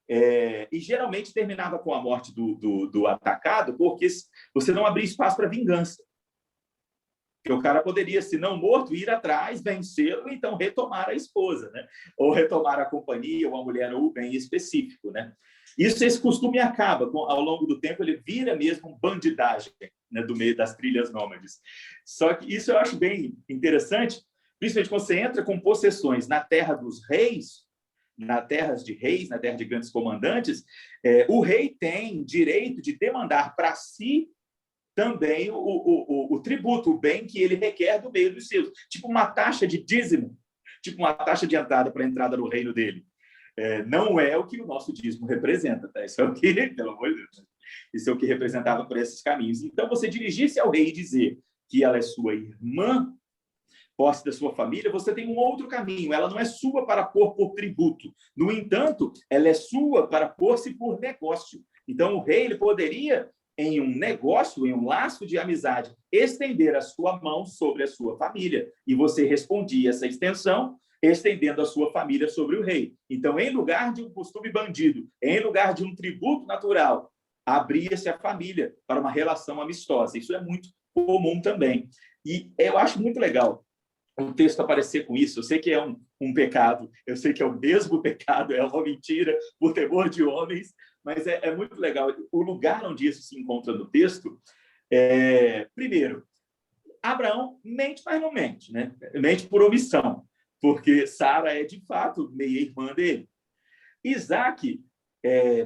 e geralmente terminava com a morte do atacado, porque você não abria espaço para vingança. Porque o cara poderia, se não morto, ir atrás, vencê-lo e então retomar a esposa, né? Ou retomar a companhia, ou a mulher, ou o bem específico, né? Esse costume acaba, ao longo do tempo, ele vira mesmo bandidagem, né, do meio das trilhas nômades. Só que isso eu acho bem interessante, principalmente quando você entra com possessões na terra dos reis, na terra de reis, na terra de grandes comandantes, o rei tem direito de demandar para si também o tributo, o bem que ele requer do meio dos seus. Tipo uma taxa de dízimo, tipo uma taxa de entrada para a entrada no reino dele. Não é o que o nosso dízimo representa, tá? Isso é o que, pelo amor de Deus, isso é o que representava por esses caminhos. Então, você dirigir-se ao rei e dizer que ela é sua irmã, posse da sua família, você tem um outro caminho. Ela não é sua para pôr por tributo. No entanto, ela é sua para pôr-se por negócio. Então, o rei ele poderia, em um negócio, em um laço de amizade, estender a sua mão sobre a sua família. E você respondia essa extensão, estendendo a sua família sobre o rei. Então, em lugar de um costume bandido, em lugar de um tributo natural, abria-se a família para uma relação amistosa. Isso é muito comum também. E eu acho muito legal o texto aparecer com isso. Eu sei que é um pecado, eu sei que é o mesmo pecado, é uma mentira por temor de homens, mas é muito legal. O lugar onde isso se encontra no texto primeiro, Abraão mente, mas não mente, né? Mente por omissão, porque Sara é, de fato, meia-irmã dele. Isaac,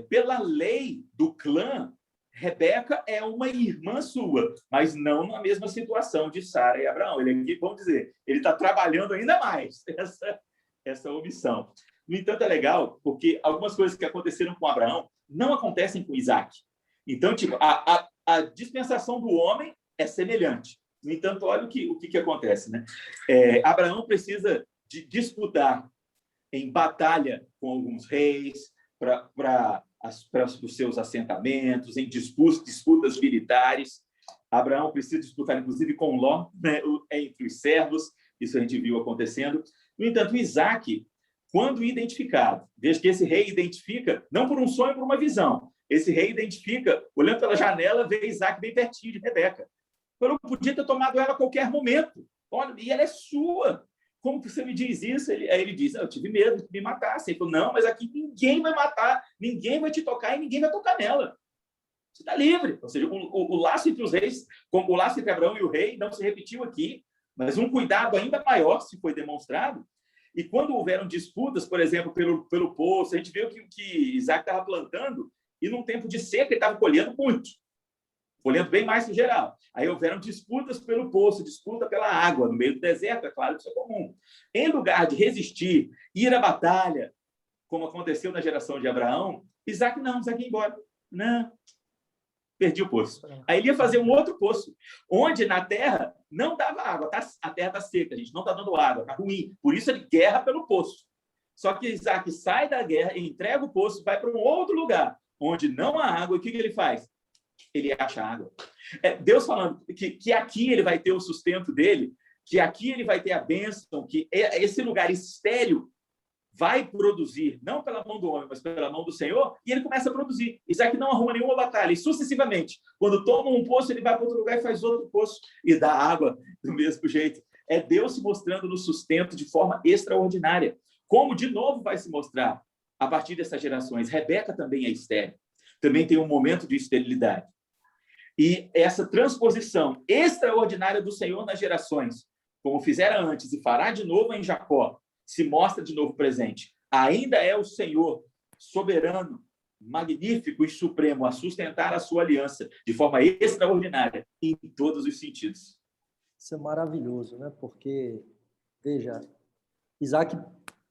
pela lei do clã, Rebeca é uma irmã sua, mas não na mesma situação de Sara e Abraão. Ele aqui, vamos dizer, ele está trabalhando ainda mais essa omissão. No entanto, é legal, porque algumas coisas que aconteceram com Abraão não acontecem com Isaac. Então, tipo, a dispensação do homem é semelhante. No entanto, olha o que acontece, né? Abraão precisa de disputar em batalha com alguns reis para os seus assentamentos, em disputas militares. Abraão precisa disputar, inclusive, com Ló, né, entre os servos. Isso a gente viu acontecendo. No entanto, Isaac, quando identificado, veja que esse rei identifica, não por um sonho, por uma visão. Esse rei identifica, olhando pela janela, vê Isaac bem pertinho de Rebeca. Eu podia ter tomado ela a qualquer momento. Olha, e ela é sua. Como que você me diz isso? Aí ele diz, eu tive medo de me matar. Ele falou, não, mas aqui ninguém vai matar, ninguém vai te tocar e ninguém vai tocar nela. Você está livre. Ou seja, o laço entre os reis, como o laço entre Abraão e o rei, não se repetiu aqui, mas um cuidado ainda maior se foi demonstrado. E quando houveram disputas, por exemplo, pelo poço, a gente viu que Isaac estava plantando e num tempo de seca ele estava colhendo muito. Colhendo bem mais em geral. Aí houveram disputas pelo poço, disputa pela água, no meio do deserto, é claro que isso é comum. Em lugar de resistir, ir à batalha, como aconteceu na geração de Abraão, Isaac ia embora. Não, perdi o poço. Aí ele ia fazer um outro poço, onde na terra não dava água, a terra está seca, a gente não está dando água, está ruim. Por isso ele guerra pelo poço. Só que Isaac sai da guerra, entrega o poço, vai para um outro lugar, onde não há água, e o que ele faz? Ele acha água. Deus falando que aqui ele vai ter o sustento dele, que aqui ele vai ter a bênção, que esse lugar estéril vai produzir, não pela mão do homem, mas pela mão do Senhor, e ele começa a produzir. Isaac não arruma nenhuma batalha, e sucessivamente, quando toma um poço, ele vai para outro lugar e faz outro poço, e dá água do mesmo jeito. É Deus se mostrando no sustento de forma extraordinária. Como, de novo, vai se mostrar a partir dessas gerações. Rebeca também é estéril. Também tem um momento de esterilidade. E essa transposição extraordinária do Senhor nas gerações, como fizera antes e fará de novo em Jacó, se mostra de novo presente. Ainda é o Senhor soberano, magnífico e supremo a sustentar a sua aliança de forma extraordinária em todos os sentidos. Isso é maravilhoso, né? Porque, veja, Isaac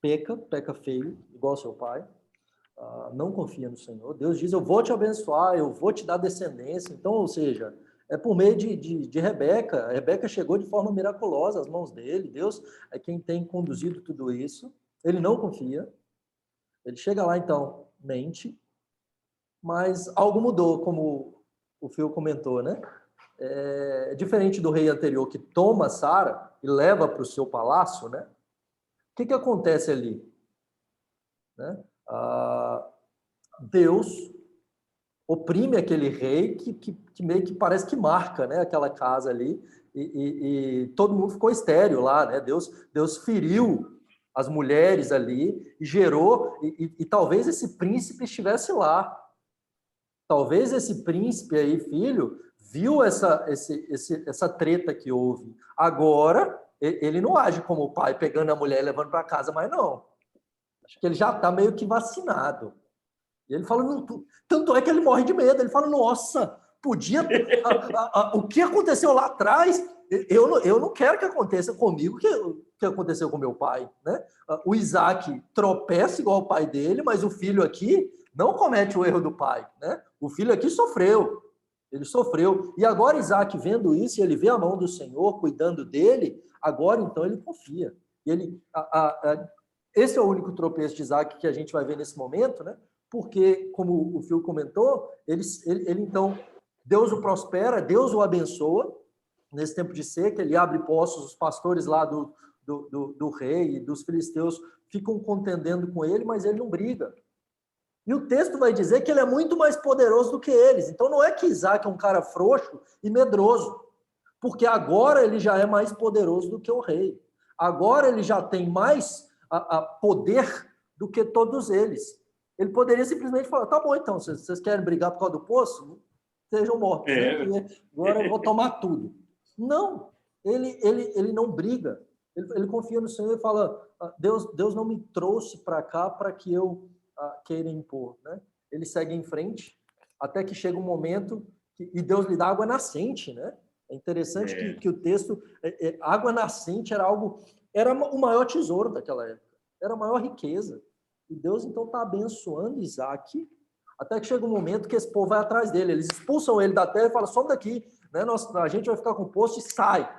peca feio, igual seu pai, não confia no Senhor. Deus diz, eu vou te abençoar, eu vou te dar descendência. Então, ou seja, é por meio de Rebeca. A Rebeca chegou de forma miraculosa às mãos dele. Deus é quem tem conduzido tudo isso. Ele não confia. Ele chega lá, então, mente. Mas algo mudou, como o Phil comentou, né? É diferente do rei anterior que toma Sara e leva para o seu palácio, né? O que acontece ali? Né? Deus oprime aquele rei que meio que parece que marca, né, aquela casa ali, e todo mundo ficou estéril lá, né? Deus feriu as mulheres ali e gerou, e talvez esse príncipe estivesse lá. Talvez esse príncipe aí, filho, viu essa treta que houve. Agora, ele não age como o pai, pegando a mulher e levando para casa, mas não. Acho que ele já está meio que vacinado. E ele fala, não, tanto é que ele morre de medo. Ele fala, nossa, podia... o que aconteceu lá atrás, eu não quero que aconteça comigo o que aconteceu com meu pai. Né? O Isaac tropeça igual o pai dele, mas o filho aqui não comete o erro do pai. Né? O filho aqui sofreu. Ele sofreu. E agora Isaac, vendo isso, ele vê a mão do Senhor cuidando dele, agora então ele confia. E ele... Esse é o único tropeço de Isaac que a gente vai ver nesse momento, né? Porque, como o Phil comentou, ele então, Deus o prospera, Deus o abençoa, nesse tempo de seca, ele abre poços, os pastores lá do rei e dos filisteus ficam contendendo com ele, mas ele não briga. E o texto vai dizer que ele é muito mais poderoso do que eles. Então, não é que Isaac é um cara frouxo e medroso, porque agora ele já é mais poderoso do que o rei. Agora ele já tem mais a poder do que todos eles. Ele poderia simplesmente falar, tá bom, então, vocês querem brigar por causa do poço? Sejam mortos. Né? Agora eu vou tomar tudo. Não, ele não briga. Ele confia no Senhor e fala, Deus não me trouxe para cá para que eu queira impor. Né? Ele segue em frente, até que chega um momento e Deus lhe dá água nascente. Né? É interessante que o texto, água nascente era o maior tesouro daquela época, era a maior riqueza. E Deus, então, está abençoando Isaac, até que chega um momento que esse povo vai atrás dele. Eles expulsam ele da terra e falam, some daqui, né? A gente vai ficar com o poço e sai.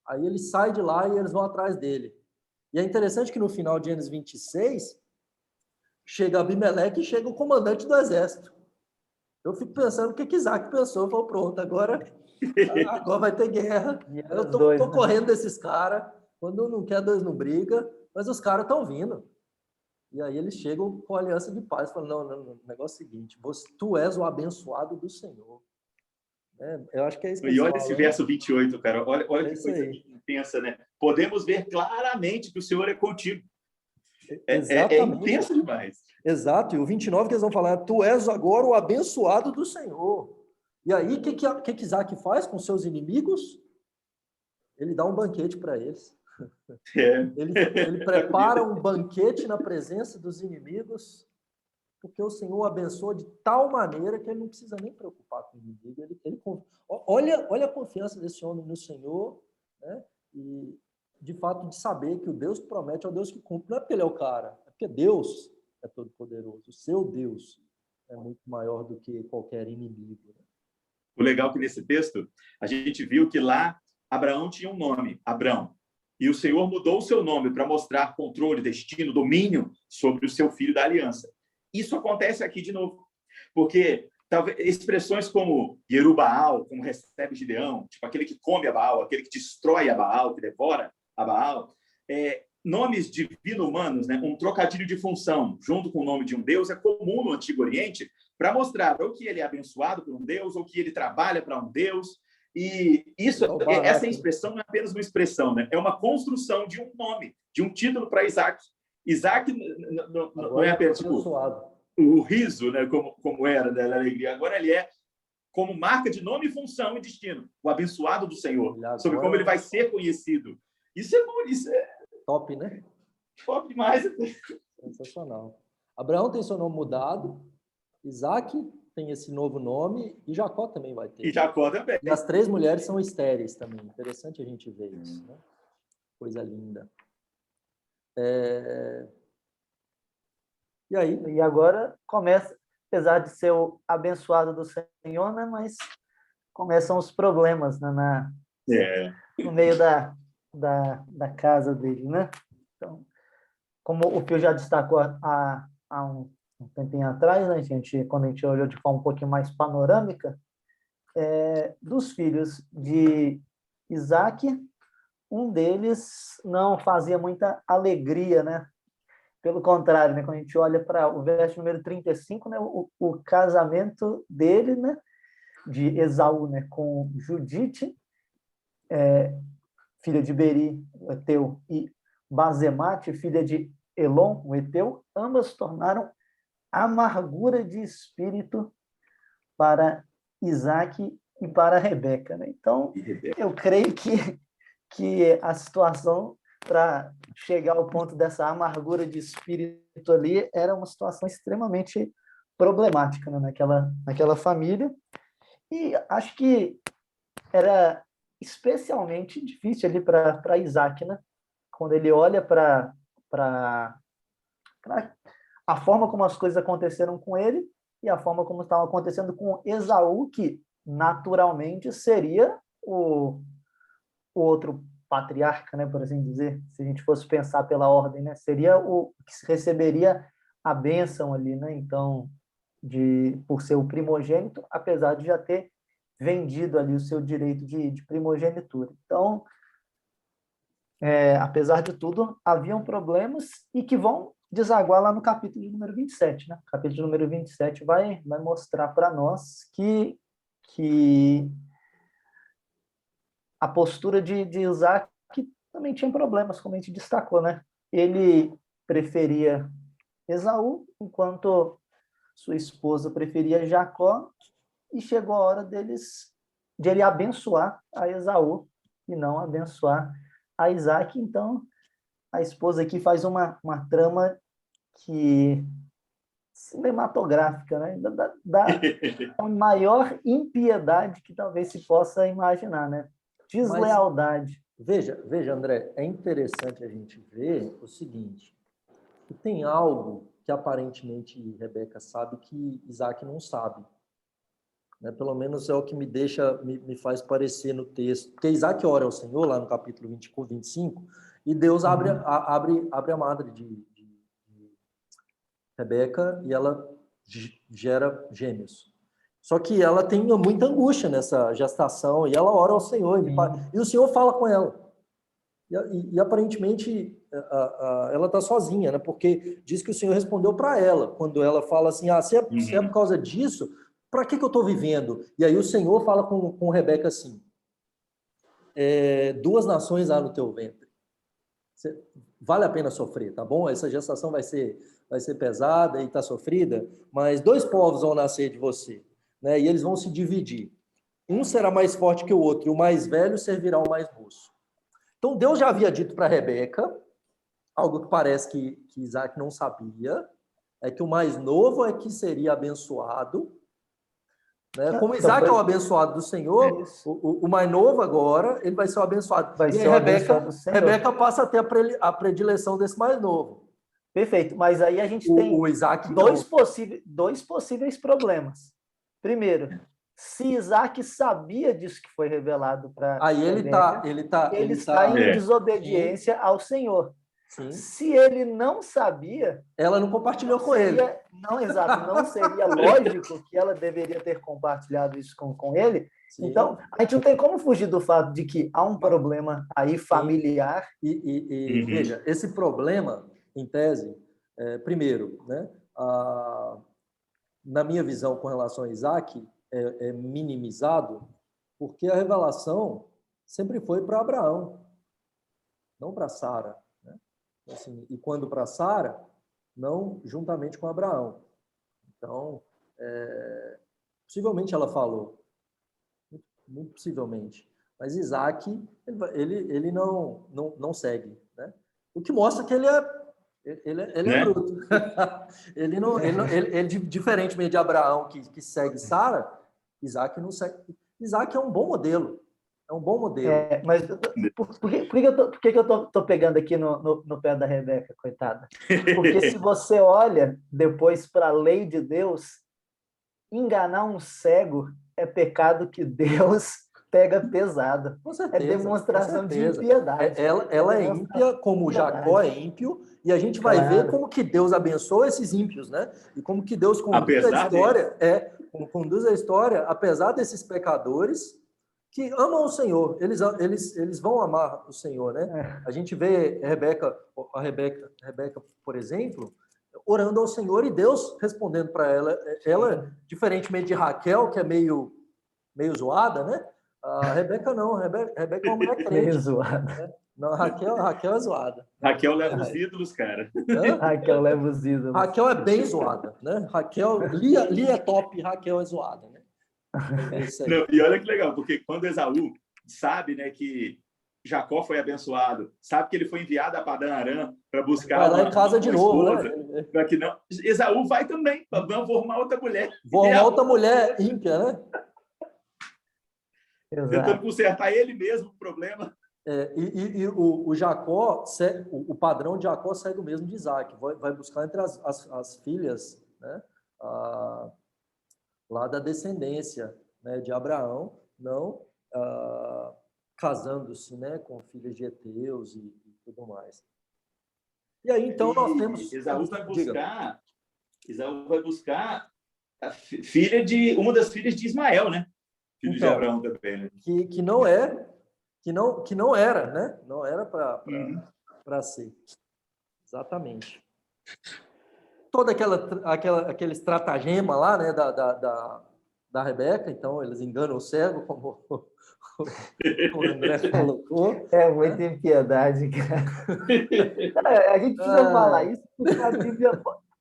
Aí ele sai de lá e eles vão atrás dele. E é interessante que no final de Gênesis 26, chega Abimeleque e chega o comandante do exército. Eu fico pensando o que Isaac pensou. Falou, pronto, agora vai ter guerra. Eu tô correndo desses caras. Quando um não quer, dois não briga. Mas os caras estão vindo. E aí eles chegam com a aliança de paz. Falam, não, o negócio é o seguinte, tu és o abençoado do Senhor. Eu acho que é isso que E olha esse verso 28, cara. Olha que coisa intensa, né? Podemos ver claramente que o Senhor é contigo. É intenso demais. Exato. E o 29 que eles vão falar, tu és agora o abençoado do Senhor. E aí, o que Isaac faz com seus inimigos? Ele dá um banquete para eles. Ele prepara um banquete na presença dos inimigos, porque o Senhor o abençoa de tal maneira que ele não precisa nem preocupar com o inimigo. Olha a confiança desse homem no Senhor, né? E de fato de saber que o Deus que promete é o Deus que cumpre. Não é porque ele é o cara, é porque Deus é todo poderoso. O seu Deus é muito maior do que qualquer inimigo. Né? O legal é que nesse texto a gente viu que lá Abraão tinha um nome, Abrão. E o Senhor mudou o seu nome para mostrar controle, destino, domínio sobre o seu filho da aliança. Isso acontece aqui de novo. Porque talvez expressões como Jerubaal, como recebe Gideão, tipo aquele que come a Baal, aquele que destrói a Baal, que devora a Baal, nomes divino-humanos, né? Um trocadilho de função junto com o nome de um Deus é comum no Antigo Oriente para mostrar ou que ele é abençoado por um Deus ou que ele trabalha para um Deus. E essa expressão não é apenas uma expressão, né? É uma construção de um nome, de um título para Isaac. Isaac não é apenas o riso, né? como era da alegria. Agora ele é como marca de nome, função e destino. O abençoado do Senhor. Sobre como ele vai ser conhecido. Isso é bom, isso é... Top, né? Top demais. Sensacional. Abraão tem seu nome mudado. Isaac tem esse novo nome e Jacó também vai ter. E Jacó também. E as 3 mulheres são estéreis também. Interessante a gente ver isso, né? Coisa linda. E aí? E agora começa, apesar de ser o abençoado do Senhor, né? Mas começam os problemas, né? No meio da casa dele, né? Então, como o Pio já destacou há um tempinho atrás, né, quando a gente olhou de forma um pouquinho mais panorâmica, dos filhos de Isaac, um deles não fazia muita alegria, né? Pelo contrário, né, quando a gente olha para o verso número 35, né, o casamento dele, né, de Esaú, né, com Judite, filha de Beri, o Eteu, e Bazemate, filha de Elon, o Eteu, ambas tornaram amargura de espírito para Isaac e para Rebeca. Né? Então, eu creio que a situação para chegar ao ponto dessa amargura de espírito ali era uma situação extremamente problemática, né? naquela família. E acho que era especialmente difícil ali para Isaac, né? Quando ele olha para a forma como as coisas aconteceram com ele e a forma como estavam acontecendo com Esaú, que naturalmente seria o outro patriarca, né, por assim dizer, se a gente fosse pensar pela ordem, né, seria o que receberia a bênção ali, né, então, por ser o primogênito, apesar de já ter vendido ali o seu direito de primogenitura. Então, apesar de tudo, haviam problemas e que vão desaguar lá no capítulo número 27, né? O capítulo número 27 vai mostrar para nós que a postura de Isaac também tinha problemas, como a gente destacou, né? Ele preferia Esaú, enquanto sua esposa preferia Jacó, e chegou a hora de ele abençoar a Esaú e não abençoar a Isaac. Então, a esposa aqui faz uma trama que cinematográfica, né? Da maior impiedade que talvez se possa imaginar, né? Deslealdade. Veja, André, é interessante a gente ver o seguinte, que tem algo que aparentemente Rebeca sabe que Isaac não sabe. Né? Pelo menos é o que me faz parecer no texto. Porque Isaac ora ao Senhor, lá no capítulo 25, e Deus abre a madre de Rebeca e ela gera gêmeos. Só que ela tem muita angústia nessa gestação e ela ora ao Senhor. E o Senhor fala com ela. E aparentemente ela está sozinha, né? Porque diz que o Senhor respondeu para ela, quando ela fala assim, se é por causa disso, para que eu estou vivendo? E aí o Senhor fala com Rebeca assim, 2 nações há no teu ventre. Vale a pena sofrer, tá bom? Essa gestação vai ser pesada e está sofrida, mas 2 povos vão nascer de você, né? E eles vão se dividir. Um será mais forte que o outro, e o mais velho servirá ao mais moço. Então, Deus já havia dito para Rebeca, algo que parece que Isaac não sabia, é que o mais novo é que seria abençoado. Né? Como Isaac é o abençoado do Senhor, o mais novo agora, ele vai ser o abençoado. Vai ser o abençoado do Senhor. Rebeca passa a ter a predileção desse mais novo. Perfeito, mas aí a gente tem dois possíveis problemas. Primeiro, se Isaac sabia disso que foi revelado para Rebeca, ele está em desobediência ao Senhor. Sim. Se ele não sabia... Ela não compartilhou com ele. Não, exato. Não seria lógico que ela deveria ter compartilhado isso com ele. Sim. Então, a gente não tem como fugir do fato de que há um problema aí familiar. Veja, esse problema, em tese, primeiro, né, na minha visão com relação a Isaac, é minimizado, porque a revelação sempre foi para Abraão, não para Sara. Né? Assim, e quando para Sara, não juntamente com Abraão. Então, possivelmente ela falou, muito possivelmente, mas Isaac, ele não segue. Né? O que mostra que ele é bruto. ele diferentemente de Abraão, que segue Sara, Isaac não segue. Isaac é um bom modelo. É um bom modelo. Mas por que eu tô pegando aqui no pé da Rebeca, coitada? Porque se você olha depois para a lei de Deus, enganar um cego é pecado que Deus pega pesado. Com certeza, é demonstração de impiedade. Ela é ímpia, como Jacó é ímpio, e a gente vai ver como que Deus abençoa esses ímpios, né? E como que Deus conduz a história, apesar desses pecadores que amam o Senhor. Eles vão amar o Senhor, né? A gente vê a Rebeca, por exemplo, orando ao Senhor e Deus respondendo para ela. Ela, diferentemente de Raquel, que é meio zoada, né? A Rebeca não, Rebeca é uma mulher crente. Meio zoada. Né? Não, Raquel é zoada. Raquel leva os ídolos, cara. Raquel leva os ídolos. Raquel é bem zoada, né? Lia é top, Raquel é zoada, né? Não, e olha que legal, porque quando Esaú sabe, né, que Jacó foi abençoado, sabe que ele foi enviado a Padã Arã para buscar vai lá em casa de novo, né? Para que não, Esaú vai também, vou arrumar outra mulher. Vou arrumar outra mulher ímpia, né? Tentando consertar ele mesmo o problema. O Jacó, o padrão de Jacó segue o mesmo de Isaac, vai buscar entre as filhas, né, lá da descendência, né, de Abraão, não casando-se, né, com filhas de Heteus e tudo mais. E aí, então, nós temos... Esaú vai buscar a filha de uma das filhas de Ismael, né? Filho de Abraão também, né? Que não era, né? Não era para ser. Exatamente. Toda aquele estratagema lá, né, da Rebeca, então eles enganam o cego, o André colocou. É muita impiedade, cara. A gente precisa falar isso porque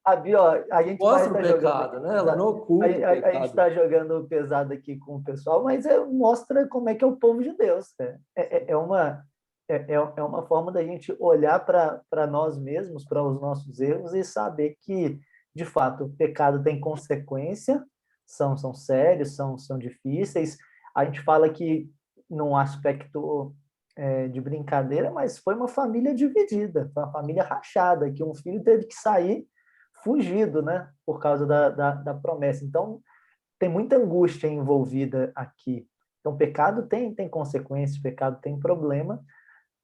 a Bíblia, a gente vai Mostra o estar pecado, jogando, né? Ela não oculta o a gente pecado. está jogando pesado aqui com o pessoal, mas mostra como é que é o povo de Deus. Cara. É uma forma da gente olhar para nós mesmos, para os nossos erros e saber que, de fato, o pecado tem consequência, são sérios, são difíceis. A gente fala que, num aspecto de brincadeira, mas foi uma família dividida, foi uma família rachada, que um filho teve que sair fugido, né, por causa da promessa. Então, tem muita angústia envolvida aqui. Então, pecado tem consequências, pecado tem problema,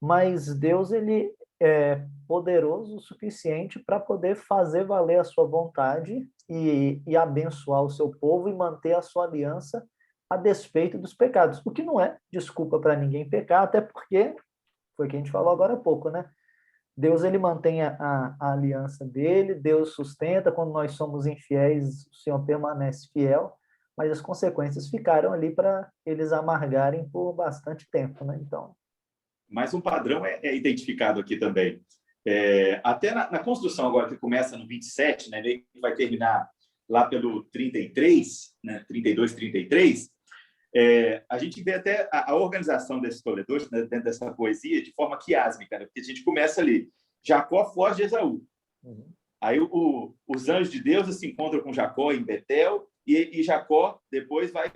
mas Deus, ele é poderoso o suficiente para poder fazer valer a sua vontade e abençoar o seu povo e manter a sua aliança a despeito dos pecados, o que não é desculpa para ninguém pecar, até porque, foi o que a gente falou agora há pouco, né? Deus, ele mantém a aliança dele, Deus sustenta, quando nós somos infiéis, o Senhor permanece fiel, mas as consequências ficaram ali para eles amargarem por bastante tempo, né? Então, Mas um padrão é identificado aqui também. Até na construção agora, que começa no 27, né, que vai terminar lá pelo 33, né, 32, 33, a gente vê até a organização desses toledores, né, dentro dessa poesia, de forma quiásmica, né, porque a gente começa ali, Jacó foge de Esaú. Uhum. Aí os anjos de Deus se encontram com Jacó em Betel, e Jacó depois vai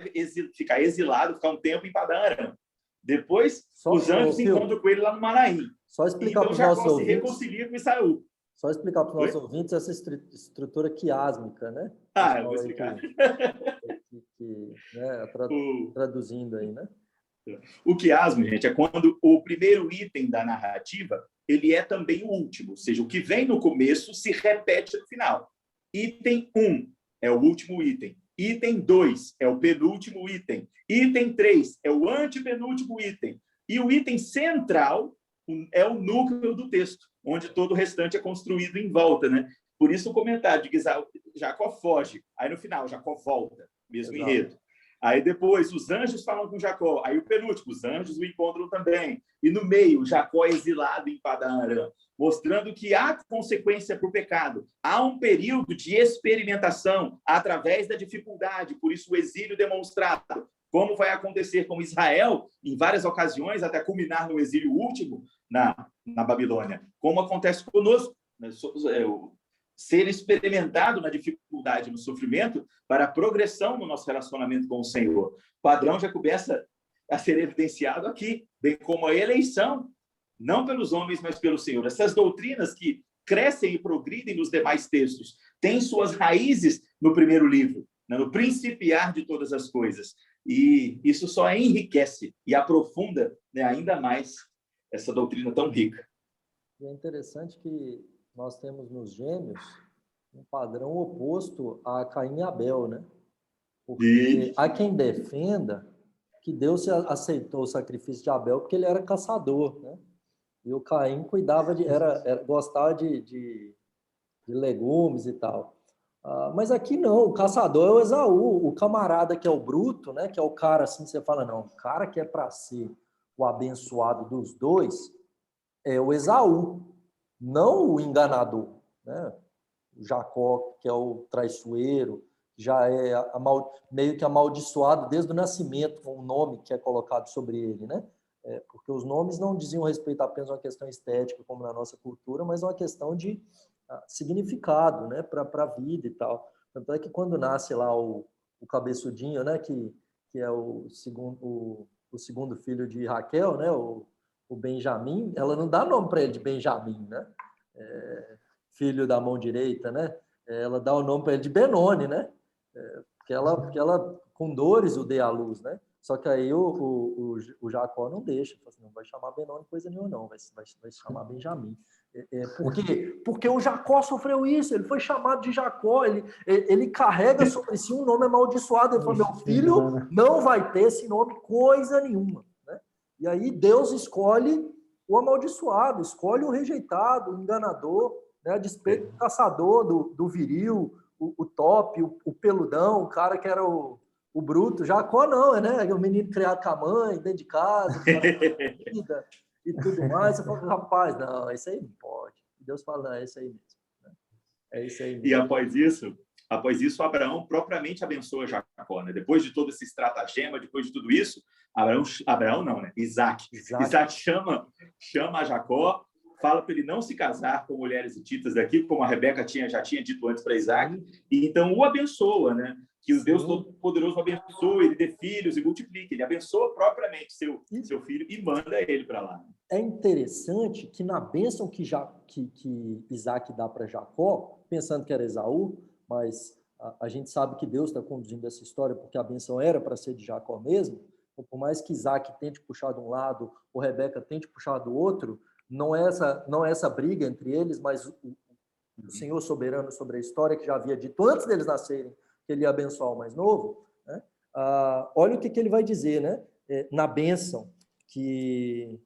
ficar exilado, ficar um tempo em Padã Arã. Depois, os anjos se encontram com ele lá no Manaim. Só explicar Então, para os Jacó nossos se ouvintes. reconcilia com Esaú. Só explicar para os nossos ouvintes essa estrutura quiásmica, né? Eu vou explicar. Né, traduzindo aí, né? O quiasmo, gente, é quando o primeiro item da narrativa ele é também o último, ou seja, o que vem no começo se repete no final. Item 1 é o último item. Item 2 é o penúltimo item. Item 3 é o antepenúltimo item. E o item central é o núcleo do texto, onde todo o restante é construído em volta, né? Por isso o comentário de que Jacó foge, aí no final Jacó volta, mesmo Exato. enredo. Aí depois os anjos falam com Jacó, aí o penúltimo, os anjos o encontram também. E no meio, Jacó é exilado em Padã Arã, mostrando que há consequência para o pecado. Há um período de experimentação através da dificuldade, por isso o exílio demonstrado. Como vai acontecer com Israel, em várias ocasiões, até culminar no exílio último na Babilônia. Como acontece conosco, né? Ser experimentado na dificuldade, no sofrimento, para a progressão no nosso relacionamento com o Senhor. O padrão já começa a ser evidenciado aqui, bem como a eleição, não pelos homens, mas pelo Senhor. Essas doutrinas que crescem e progridem nos demais textos têm suas raízes no primeiro livro, né, no principiar de todas as coisas. E isso só enriquece e aprofunda, né, ainda mais essa doutrina tão rica. E é interessante que nós temos nos Gêmeos um padrão oposto a Caim e Abel, né? Porque há quem defenda que Deus aceitou o sacrifício de Abel porque ele era caçador, né? E o Caim cuidava gostava de legumes e tal. Mas aqui não, o caçador é o Esaú, o camarada que é o bruto, né? Que é o cara assim, você fala, não, o cara que é para ser o abençoado dos dois é o Esaú, não o enganador, né? O Jacó, que é o traiçoeiro, já é meio que amaldiçoado desde o nascimento com o nome que é colocado sobre ele, né? Porque os nomes não diziam respeito apenas a uma questão estética, como na nossa cultura, mas uma questão de significado, né? Para a vida e tal. Tanto é que quando nasce lá o cabeçudinho, né? Que é o segundo filho de Raquel, né? O Benjamim, ela não dá nome para ele de Benjamim, né? Filho da mão direita, né? Ela dá o nome para ele de Benoni, né? Porque ela com dores o dê à luz, né? Só que aí o Jacó não deixa, fala assim, não vai chamar Benoni coisa nenhuma, não, vai chamar Benjamim. Por quê? Porque o Jacó sofreu isso, ele foi chamado de Jacó, ele carrega sobre si um nome amaldiçoado, ele falou, meu filho não vai ter esse nome coisa nenhuma, né? E aí Deus escolhe o amaldiçoado, escolhe o rejeitado, o enganador, né? A despeito do caçador, do viril, o top, o peludão, o cara que era o o bruto. Jacó não, né? O menino criado com a mãe, dentro de casa, vida e tudo mais. Você fala, rapaz, não, isso aí não pode. Deus fala, não, é isso aí mesmo. Né? É isso aí mesmo. E após isso, Abraão propriamente abençoa Jacó, né? Depois de todo esse estratagema, depois de tudo isso, Abraão não, né? Isaac chama a Jacó, fala para ele não se casar com mulheres hititas daqui, como a Rebeca já tinha dito antes para Isaac, e então o abençoa, né? Que o Deus Todo-Poderoso o abençoe, ele dê filhos e multiplique. Ele abençoa propriamente seu filho e manda ele para lá. É interessante que na bênção que Isaac dá para Jacó, pensando que era Esaú, mas a gente sabe que Deus está conduzindo essa história porque a bênção era para ser de Jacó mesmo. Então, por mais que Isaac tente puxar de um lado ou Rebeca tente puxar do outro, não é essa briga entre eles, mas o Senhor soberano sobre a história, que já havia dito antes deles nascerem que ele ia abençoar o mais novo, né? Olha o que ele vai dizer, né? Na bênção que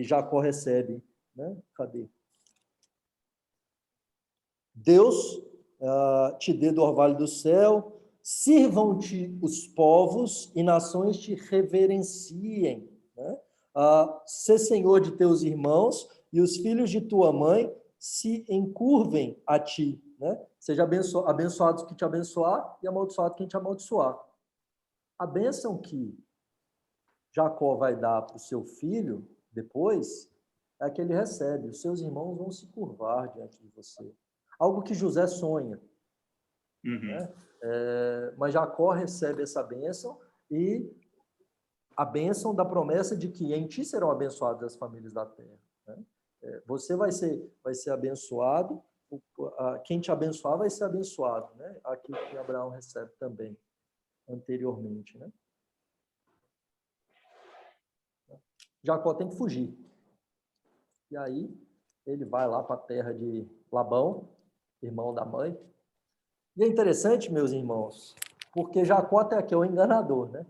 Jacó recebe, né? Cadê? Deus te dê do orvalho do céu, sirvam-te os povos e nações te reverenciem, né? Sê senhor de teus irmãos e os filhos de tua mãe se encurvem a ti, né? Seja abençoados que te abençoar e amaldiçoado quem te amaldiçoar. A bênção que Jacó vai dar para o seu filho depois é que ele recebe. Os seus irmãos vão se curvar diante de você. Algo que José sonha. Né? Mas Jacó recebe essa bênção e a bênção da promessa de que em ti serão abençoadas as famílias da terra. Né? Você vai ser abençoado, quem te abençoar vai ser abençoado. Né? Aquilo que Abraão recebe também, anteriormente. Né? Jacó tem que fugir. E aí, ele vai lá para a terra de Labão, irmão da mãe. E é interessante, meus irmãos, porque Jacó até aqui é o enganador, né?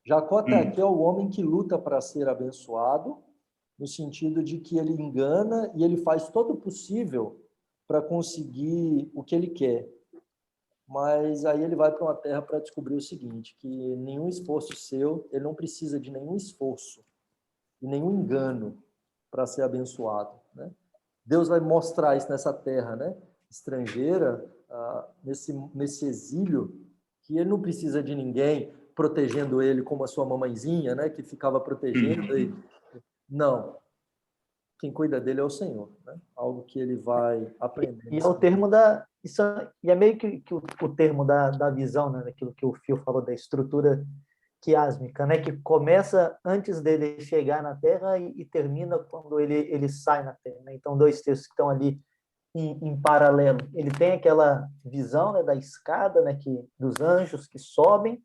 Jacó até aqui é o homem que luta para ser abençoado, no sentido de que ele engana e ele faz todo o possível para conseguir o que ele quer. Mas aí ele vai para uma terra para descobrir o seguinte, que nenhum esforço seu, ele não precisa de nenhum esforço e nenhum engano para ser abençoado, né? Deus vai mostrar isso nessa terra, né? Estrangeira, nesse exílio, que ele não precisa de ninguém protegendo ele como a sua mamãezinha, né? Que ficava protegendo ele. Não. Quem cuida dele é o Senhor, né? Algo que ele vai aprender. E é o termo e é meio que o termo da visão, né? Daquilo que o Fio falou, da estrutura quiásmica, né? Que começa antes dele chegar na Terra e termina quando ele sai na Terra. Né? Então, dois textos que estão ali em paralelo. Ele tem aquela visão, né, da escada, né, dos anjos que sobem,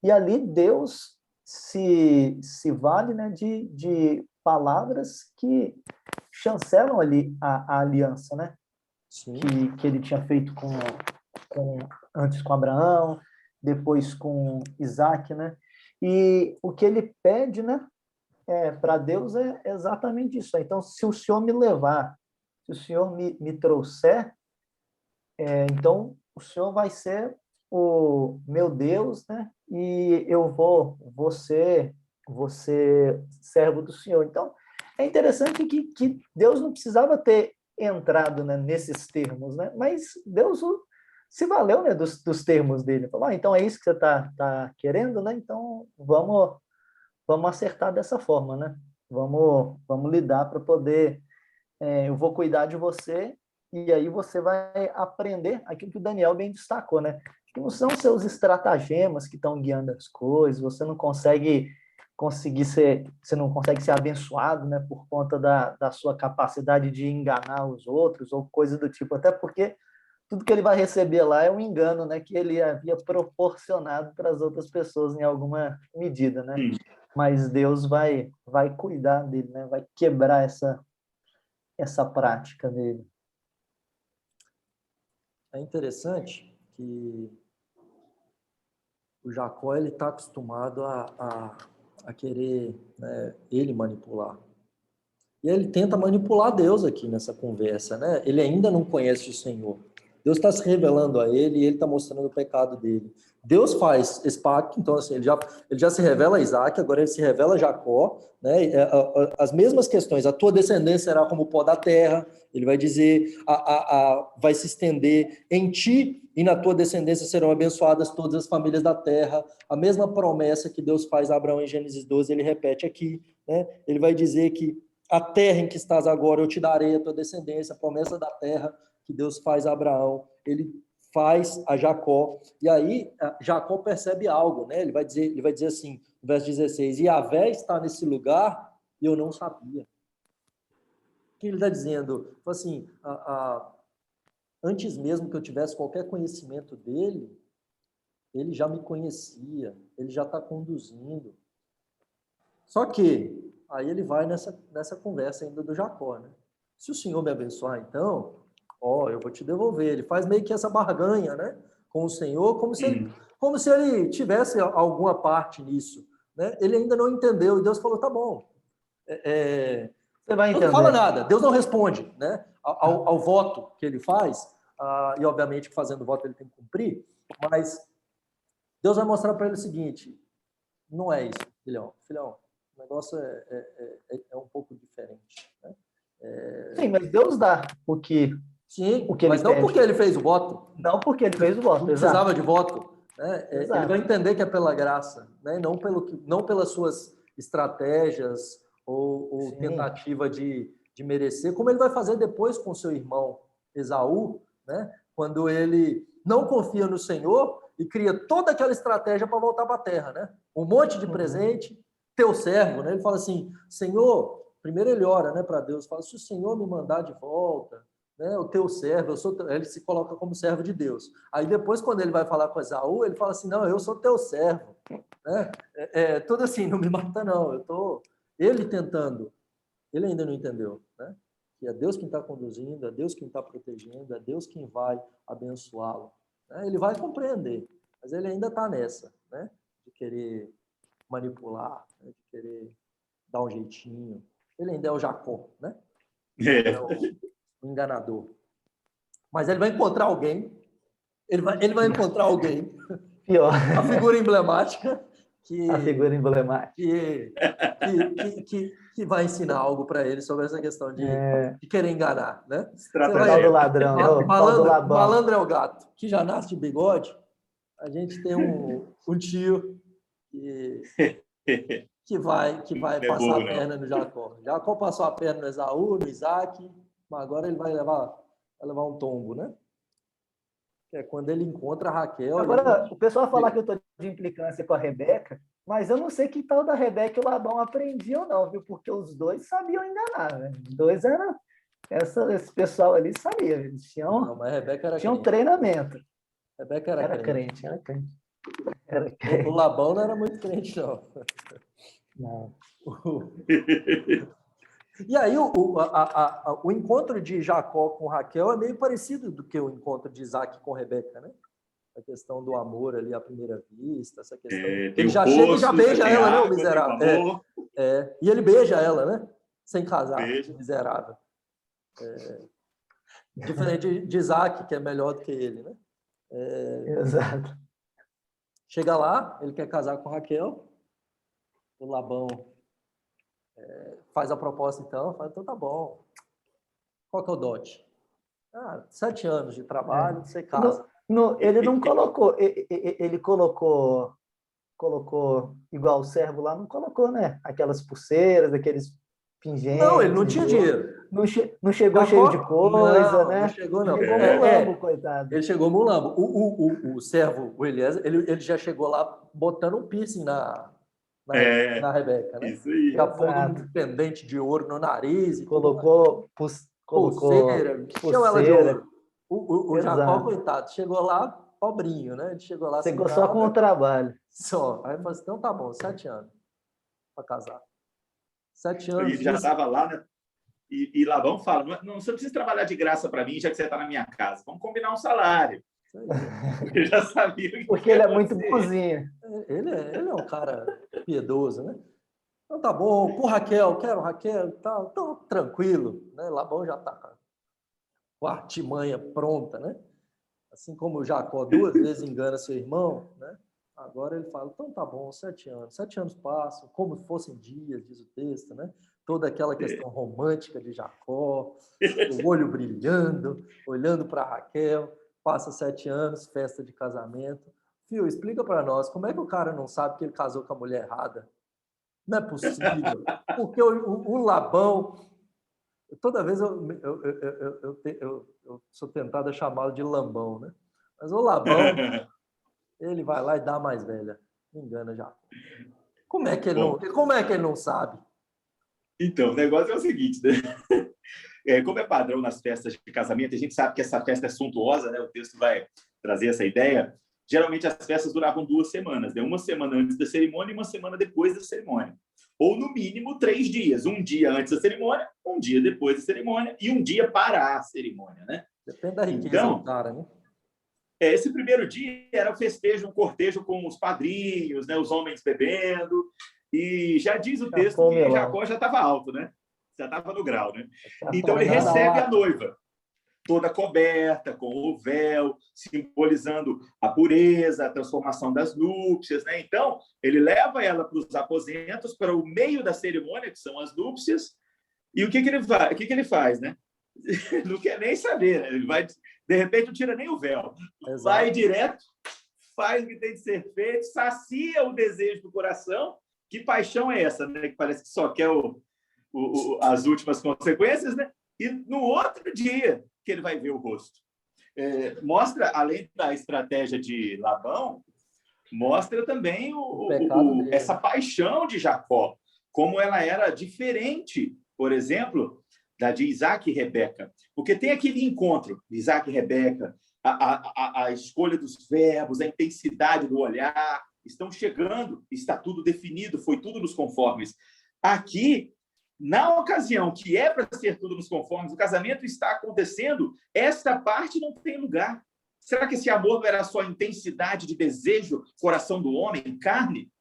e ali Deus se vale, né, de palavras que chancelam ali a aliança, né? Que ele tinha feito antes com Abraão, depois com Isaac, né? E o que ele pede, né, para Deus é exatamente isso. Então, se o Senhor me levar, se o Senhor me trouxer, então o Senhor vai ser o meu Deus, né? E eu vou ser servo do Senhor. Então, é interessante que Deus não precisava ter entrado, né, nesses termos, né? Mas Deus se valeu, né, dos termos dele. Falou, então é isso que você tá querendo, né? Então vamos acertar dessa forma, né? Vamos lidar para poder... eu vou cuidar de você e aí você vai aprender aquilo que o Daniel bem destacou, né? Que não são seus estratagemas que estão guiando as coisas, você não consegue ser abençoado, né, por conta da sua capacidade de enganar os outros ou coisa do tipo, até porque tudo que ele vai receber lá é um engano, né, que ele havia proporcionado para as outras pessoas em alguma medida, né? Mas Deus vai cuidar dele, né? Vai quebrar essa prática dele. É interessante que o Jacó ele está acostumado a querer, né, ele manipular. E ele tenta manipular Deus aqui nessa conversa, né? Ele ainda não conhece o Senhor. Deus está se revelando a ele e ele está mostrando o pecado dele. Deus faz esse pacto, então assim, ele já se revela a Isaac, agora ele se revela a Jacó, né? As mesmas questões, a tua descendência será como o pó da terra, ele vai dizer, vai se estender em ti e na tua descendência serão abençoadas todas as famílias da terra. A mesma promessa que Deus faz a Abraão em Gênesis 12, ele repete aqui, né? Ele vai dizer que a terra em que estás agora eu te darei a tua descendência, a promessa da terra que Deus faz a Abraão, ele faz a Jacó, e aí Jacó percebe algo, né? Ele vai dizer assim, no verso 16, e Yahvé está nesse lugar e eu não sabia. O que ele está dizendo? Assim, antes mesmo que eu tivesse qualquer conhecimento dele, ele já me conhecia, ele já está conduzindo. Só que, aí ele vai nessa conversa ainda do Jacó, né? Se o Senhor me abençoar, então, eu vou te devolver. Ele faz meio que essa barganha, né, com o Senhor, como se ele tivesse alguma parte nisso, né? Ele ainda não entendeu, e Deus falou, tá bom. Você vai Deus entender. não fala nada, Deus não responde, né, ao voto que ele faz, e obviamente fazendo o voto ele tem que cumprir, mas Deus vai mostrar para ele o seguinte, não é isso, filhão, o negócio é um pouco diferente, né? Sim, mas Deus dá o que ele mas não pede. porque ele fez o voto. Não porque ele fez o voto, não precisava de voto. Né? Ele vai entender que é pela graça, né? Não pelas suas estratégias ou tentativa de merecer, como ele vai fazer depois com seu irmão Esaú, né? Quando ele não confia no Senhor e cria toda aquela estratégia para voltar para a terra. Né? Um monte de presente, teu servo. Né? Ele fala assim, Senhor, primeiro ele ora, né, para Deus, fala, se o Senhor me mandar de volta, né, o teu servo, ele se coloca como servo de Deus. Aí depois, quando ele vai falar com Esaú, ele fala assim, não, eu sou teu servo. Né? Tudo assim, não me mata não, ele tentando, ele ainda não entendeu, né? Que é Deus quem está conduzindo, é Deus quem está protegendo, é Deus quem vai abençoá-lo. Né? Ele vai compreender, mas ele ainda está nessa, né? De querer manipular, né? De querer dar um jeitinho. Ele ainda é o Jacó, né? O enganador. Mas ele vai encontrar alguém. Ele vai encontrar alguém. Pior. A figura emblemática que vai ensinar algo para ele sobre essa questão de querer enganar, né? Tal do ladrão, malandro é o gato, que já nasce de bigode. A gente tem um tio que vai passar a perna no Jacó. Jacó passou a perna no Esaú, no Isaac, mas agora ele vai levar um tombo, né? Que é quando ele encontra a Raquel. Agora, o pessoal fala que eu estou de implicância com a Rebeca, mas eu não sei que tal da Rebeca e o Labão aprendiam não, viu? Porque os dois sabiam enganar, né? Os dois eram... Esse pessoal ali sabia, eles tinham, não, mas Rebeca era tinham crente. Rebeca era crente. Era crente. O Labão não era muito crente, não. Não. E aí, o encontro de Jacó com Raquel é meio parecido do que o encontro de Isaac com Rebeca, né? A questão do amor ali à primeira vista, essa questão. Ele já chega e já beija ela, né, o miserável? E ele beija ela, né? Sem casar, miserável. Diferente de Isaac, que é melhor do que ele, né? Exato. Chega lá, ele quer casar com Raquel, o Labão faz a proposta, então, fala, então tá bom. Qual que é o dote? 7 anos de trabalho, você casa. Ele não colocou, ele colocou igual o servo lá, não colocou, né? Aquelas pulseiras, aqueles pingentes. Não, ele não tinha dinheiro. Não chegou cheio de coisa, né? Não chegou, não. Chegou mulambo, coitado. Ele chegou mulambo. O servo, o Eliezer, ele já chegou lá botando um piercing na Rebeca, né? Isso aí. Já pondo um pendente de ouro no nariz. Colocou pulseira, encheu ela de ouro. O Jacó, coitado, chegou lá pobrinho, né? Ele chegou lá chegou só com o trabalho. Só. Aí falou assim, então tá bom, 7 anos para casar. 7 anos. Ele já estava lá, né? E Labão fala, não, você não precisa trabalhar de graça para mim, já que você está na minha casa. Vamos combinar um salário. Eu já sabia. Porque ele é muito bonzinho. Ele é um cara piedoso, né? Então tá bom, com Raquel, quero Raquel e tal. Então, tranquilo, né? Labão já tá com a artimanha pronta, né? Assim como Jacó 2 vezes engana seu irmão, né? Agora ele fala, então tá bom, 7 anos. 7 anos passam, como fossem dias, diz o texto, né? Toda aquela questão romântica de Jacó, o olho brilhando, olhando para Raquel, passa 7 anos, festa de casamento. Fio, explica para nós, como é que o cara não sabe que ele casou com a mulher errada? Não é possível. Porque o Labão, toda vez eu sou tentado a chamá-lo de Lambão, né? Mas o Labão, ele vai lá e dá a mais velha. Engana Jacó. Como é que ele não sabe? Então, o negócio é o seguinte, né? Como é padrão nas festas de casamento, a gente sabe que essa festa é suntuosa, né? O texto vai trazer essa ideia. Geralmente as festas duravam 2 semanas, né? Uma semana antes da cerimônia e uma semana depois da cerimônia. Ou, no mínimo, 3 dias. Um dia antes da cerimônia, um dia depois da cerimônia e um dia para a cerimônia, né? Depende da riqueza do cara, né? Esse primeiro dia era o festejo, um cortejo com os padrinhos, né? Os homens bebendo. E já diz o texto que Jacó já estava alto, né? Já estava no grau, né? Então, ele recebe a noiva, toda coberta, com o véu, simbolizando a pureza, a transformação das núpcias, né? Então, ele leva ela para os aposentos, para o meio da cerimônia, que são as núpcias, e o que ele faz, né? Não quer nem saber, né? Ele vai, de repente, não tira nem o véu. Exato. Vai direto, faz o que tem de ser feito, sacia o desejo do coração. Que paixão é essa, né? Que parece que só quer as últimas consequências, né? E no outro dia que ele vai ver o rosto. Mostra, além da estratégia de Labão, mostra também essa paixão de Jacó, como ela era diferente, por exemplo, da de Isaac e Rebeca. Porque tem aquele encontro, Isaac e Rebeca, a escolha dos verbos, a intensidade do olhar, estão chegando, está tudo definido, foi tudo nos conformes. Aqui, na ocasião que é para ser tudo nos conformes, o casamento está acontecendo, esta parte não tem lugar. Será que esse amor não era só intensidade de desejo, coração do homem, carne?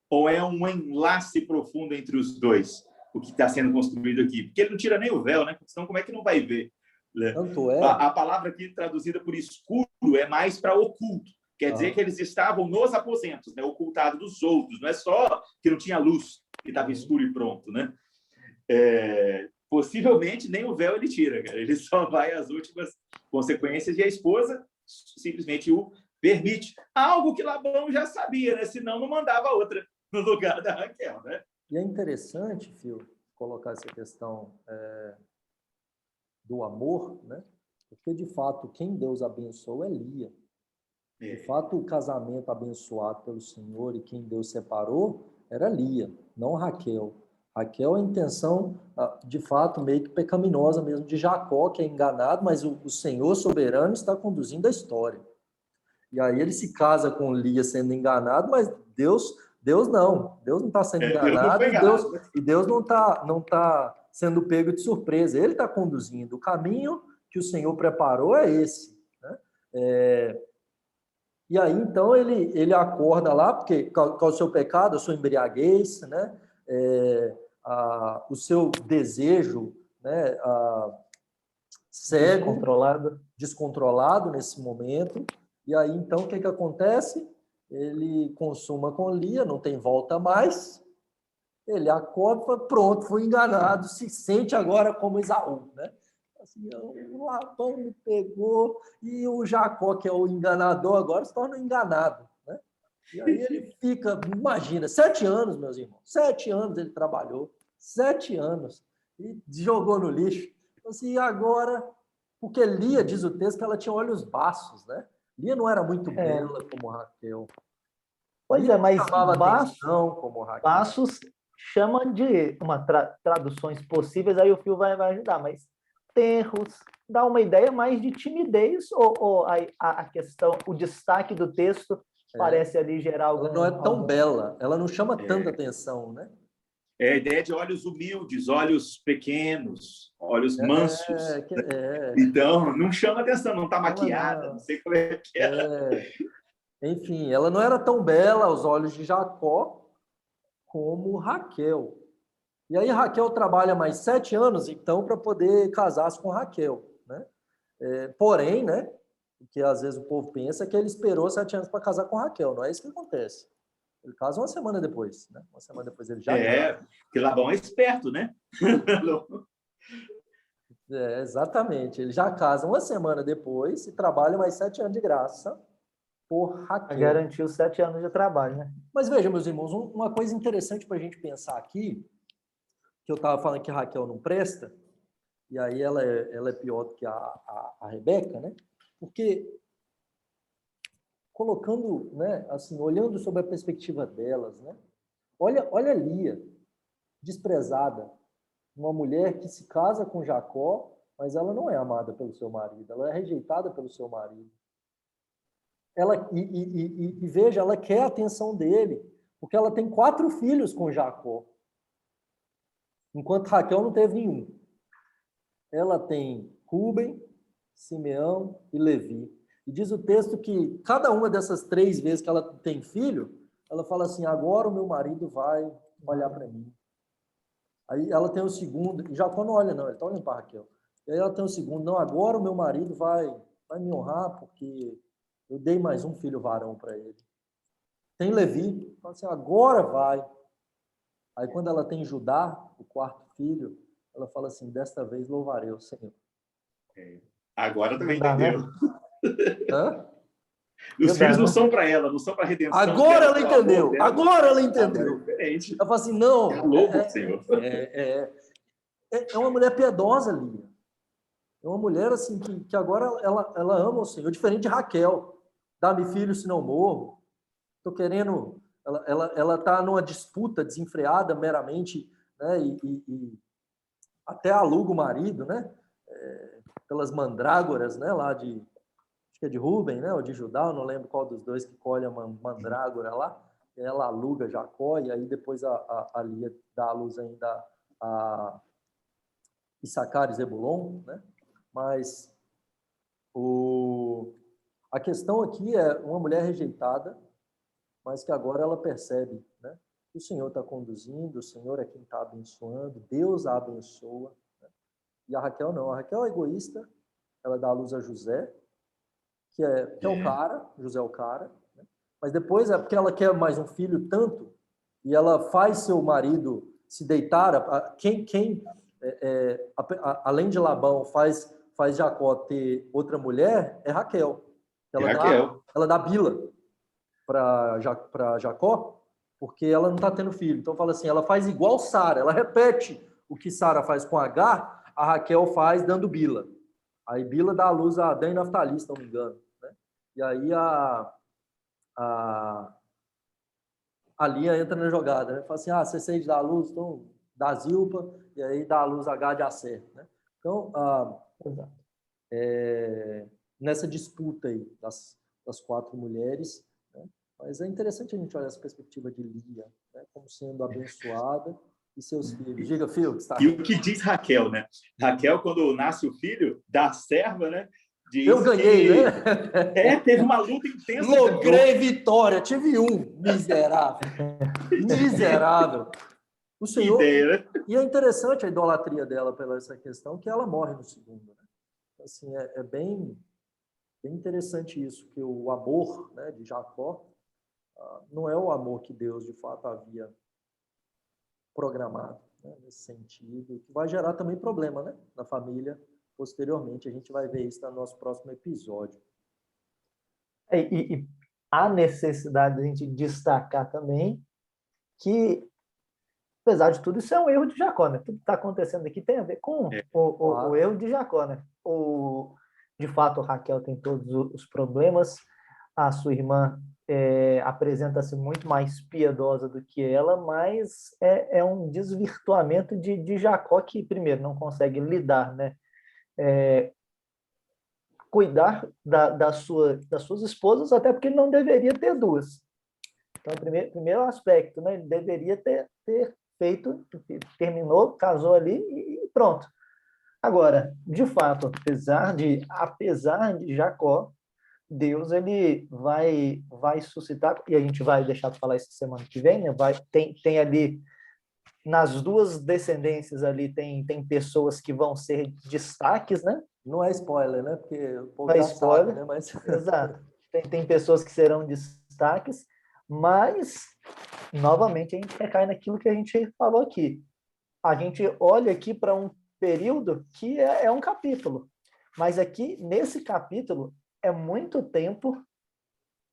Ou é um enlace profundo entre os dois, o que está sendo construído aqui? Porque ele não tira nem o véu, né? Senão como é que não vai ver? Né? Tanto é... A palavra aqui traduzida por escuro é mais para oculto. Quer dizer que eles estavam nos aposentos, né? Ocultados dos outros. Não é só que não tinha luz, que estava escuro e pronto, né? Possivelmente nem o véu ele tira, cara. Ele só vai às últimas consequências e a esposa simplesmente o permite. Algo que Labão já sabia, né? Senão não mandava outra no lugar da Raquel, né? E é interessante, Fio, colocar essa questão do amor, né? Porque, de fato, quem Deus abençoou é Lia. De fato, o casamento abençoado pelo Senhor e quem Deus separou era Lia, não Raquel. Raquel, a intenção, de fato, meio que pecaminosa mesmo de Jacó, que é enganado, mas o Senhor soberano está conduzindo a história. E aí ele se casa com Lia sendo enganado, mas Deus não está sendo enganado, e Deus não tá sendo pego de surpresa. Ele está conduzindo. O caminho que o Senhor preparou é esse, né? E aí, então, ele acorda lá, porque com o seu pecado, a sua embriaguez, né? O seu desejo, né? Cego, descontrolado nesse momento. E aí, então, o que acontece? Ele consuma com Lia, não tem volta mais. Ele acorda e fala, pronto, fui enganado, se sente agora como Esaú, né? Assim, o Labão me pegou e o Jacó, que é o enganador, agora se torna enganado, né? E aí ele fica, imagina, 7 anos, meus irmãos, 7 anos ele trabalhou, 7 anos, e jogou no lixo. Assim, e agora, porque Lia, diz o texto, que ela tinha olhos baços, né? Lia não era muito bela como Raquel. Pois Lia mas baços chama de traduções possíveis, aí o Fio vai ajudar, mas tenros, dá uma ideia mais de timidez, ou a questão, o destaque do texto parece ali gerar algum... Ela não é tão bela, ela não chama tanta atenção, né? É a ideia de olhos humildes, olhos pequenos, olhos mansos. Então, não chama atenção, não está maquiada, não sei como é que é. Enfim, ela não era tão bela aos olhos de Jacó como Raquel. E aí Raquel trabalha mais 7 anos, então, para poder casar-se com Raquel, né? Porém, né, O que às vezes o povo pensa é que ele esperou 7 anos para casar com Raquel. Não é isso que acontece. Ele casa uma semana depois, né? Uma semana depois ele já casa. Porque Labão é esperto, né? Exatamente. Ele já casa uma semana depois e trabalha mais 7 anos de graça por Raquel. Garantiu 7 anos de trabalho, né? Mas veja, meus irmãos, uma coisa interessante para a gente pensar aqui, que eu estava falando que Raquel não presta, e aí ela é pior do que a Rebeca, né? Porque colocando, né, assim, olhando sobre a perspectiva delas, né? Olha Lia, desprezada, uma mulher que se casa com Jacó, mas ela não é amada pelo seu marido, ela é rejeitada pelo seu marido. E veja, ela quer a atenção dele, porque ela tem 4 filhos com Jacó, enquanto Raquel não teve nenhum. Ela tem Rúben, Simeão e Levi. E diz o texto que cada uma dessas 3 vezes que ela tem filho, ela fala assim, agora o meu marido vai olhar para mim. Aí ela tem o segundo, e Jacó não olha não, ele está olhando para Raquel. E aí ela tem o segundo, não, agora o meu marido vai me honrar, porque eu dei mais um filho varão para ele. Tem Levi, fala assim, agora vai. Aí quando ela tem Judá, o 4º filho, ela fala assim, desta vez louvarei o Senhor. Agora também entendeu. Hã? Os filhos não são para ela, não são para a redenção. Agora ela entendeu. Agora ela entendeu. Diferente. Ela fala assim, não. Louvo, Senhor. É uma mulher piedosa, Lia. É uma mulher assim que agora ela ama o Senhor, diferente de Raquel. Dá-me filho, se não morro. Estou querendo. Ela está numa disputa desenfreada meramente, né? E até aluga o marido, né? Pelas mandrágoras, né? Lá de acho que é de Rúben, né? Ou de Judá, eu não lembro qual dos dois que colhe a mandrágora lá. Ela aluga Jacó e aí depois a Lia dá à luz ainda a Issacar e Zebulon, né? Mas a questão aqui é uma mulher rejeitada, mas que agora ela percebe, né? Que o Senhor está conduzindo, o Senhor é quem está abençoando, Deus a abençoa. Né? E a Raquel não, a Raquel é egoísta, ela dá à luz a José, que é o cara, José é o cara, né? Mas depois é porque ela quer mais um filho tanto, e ela faz seu marido se deitar, além de Labão, faz Jacó ter outra mulher, é Raquel. Ela dá Bila para Jacó, porque ela não está tendo filho. Então fala assim, ela faz igual Sara, ela repete o que Sara faz com Agar, a Raquel faz dando Bila. Aí Bila dá à luz a Dan e Naftali, se não me engano. Né? E aí a Lia entra na jogada, né? Fala assim, você sente dar à luz, então dá Zilpa, e aí dá à luz a Gad e Aser. Né? Então, nessa disputa aí das 4 mulheres, né? Mas é interessante a gente olhar essa perspectiva de Lia, né? Como sendo abençoada e seus filhos. Diga, filho, que está... E o que diz Raquel, né? Raquel, quando nasce o filho da serva, né? Diz eu ganhei, né? Teve uma luta intensa. Logrei vitória, tive miserável. Miserável. O Senhor... Ideia, né? E é interessante a idolatria dela pela essa questão, que ela morre no segundo. Né? Assim, é bem interessante isso, que o amor, né, de Jacó não é o amor que Deus, de fato, havia programado, né, nesse sentido, que vai gerar também problema, né, na família posteriormente. A gente vai ver isso no nosso próximo episódio. E há necessidade de a gente destacar também que, apesar de tudo, isso é um erro de Jacó, né? Tudo que está acontecendo aqui tem a ver com o erro de Jacó, né? De fato, Raquel tem todos os problemas, a sua irmã apresenta-se muito mais piedosa do que ela, mas é um desvirtuamento de Jacó que, primeiro, não consegue lidar, né? Cuidar das suas esposas, até porque ele não deveria ter 2. Então, primeiro aspecto, né? Ele deveria ter feito, terminou, casou ali e pronto. Agora, de fato, apesar de Jacó, Deus ele vai suscitar, e a gente vai deixar para falar isso semana que vem, né? Tem ali nas duas descendências ali tem pessoas que vão ser destaques, né? Não é spoiler, né? Porque o povo Não é já spoiler. sabe, né? Mas Exato. Tem pessoas que serão destaques, mas, novamente, a gente recai naquilo que a gente falou aqui. A gente olha aqui para um período que é um capítulo, mas aqui, nesse capítulo, é muito tempo,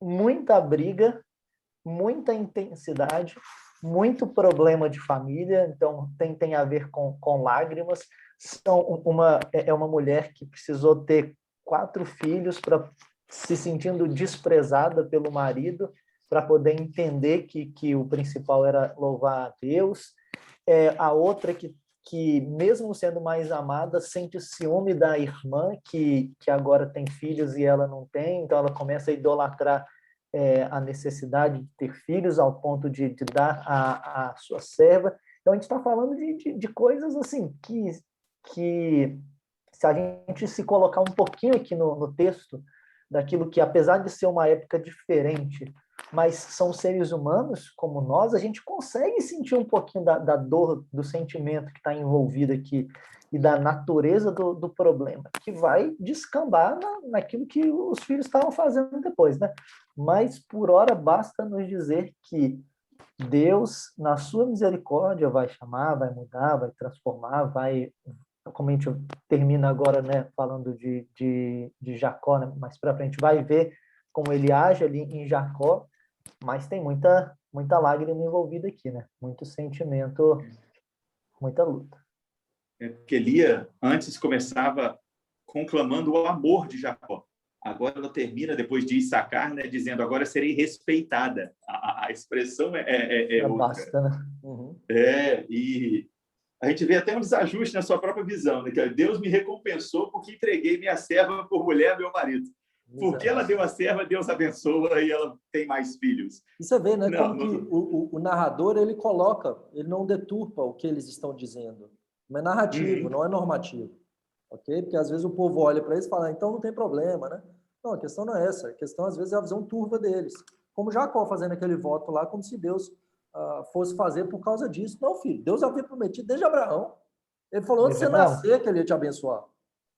muita briga, muita intensidade, muito problema de família, então tem a ver com lágrimas. É uma mulher que precisou ter 4 filhos para se sentindo desprezada pelo marido, para poder entender que o principal era louvar a Deus. A outra que, mesmo sendo mais amada, sente ciúme da irmã, que agora tem filhos e ela não tem, então ela começa a idolatrar a necessidade de ter filhos ao ponto de dar a sua serva. Então, a gente está falando de coisas assim que, se a gente se colocar um pouquinho aqui no texto, daquilo que, apesar de ser uma época diferente, mas são seres humanos como nós, a gente consegue sentir um pouquinho da dor, do sentimento que está envolvido aqui e da natureza do problema, que vai descambar naquilo que os filhos estavam fazendo depois, né? Mas, por hora, basta nos dizer que Deus, na sua misericórdia, vai chamar, vai mudar, vai transformar, como a gente termina agora, né, falando de Jacó, né, mais para frente, vai ver como ele age ali em Jacó, mas tem muita lágrima envolvida aqui, né? Muito sentimento, muita luta. Porque Lia antes começava conclamando o amor de Jacó. Agora ela termina, depois de Issacar, né, dizendo: agora serei respeitada. A expressão é outra. Basta, né? Uhum. E a gente vê até um desajuste na sua própria visão, né? Que Deus me recompensou porque entreguei minha serva por mulher ao meu marido. Porque ela deu a serva, Deus abençoa e ela tem mais filhos. E você vê, né, Não, como que o narrador, ele coloca, ele não deturpa o que eles estão dizendo. Não é narrativo, não é normativo. Ok? Porque às vezes o povo olha para eles e fala: então não tem problema, né? Não, a questão não é essa. A questão, às vezes, é a visão turva deles. Como Jacó fazendo aquele voto lá, como se Deus fosse fazer por causa disso. Não, filho, Deus havia prometido desde Abraão. Ele falou antes de você nascer que ele ia te abençoar.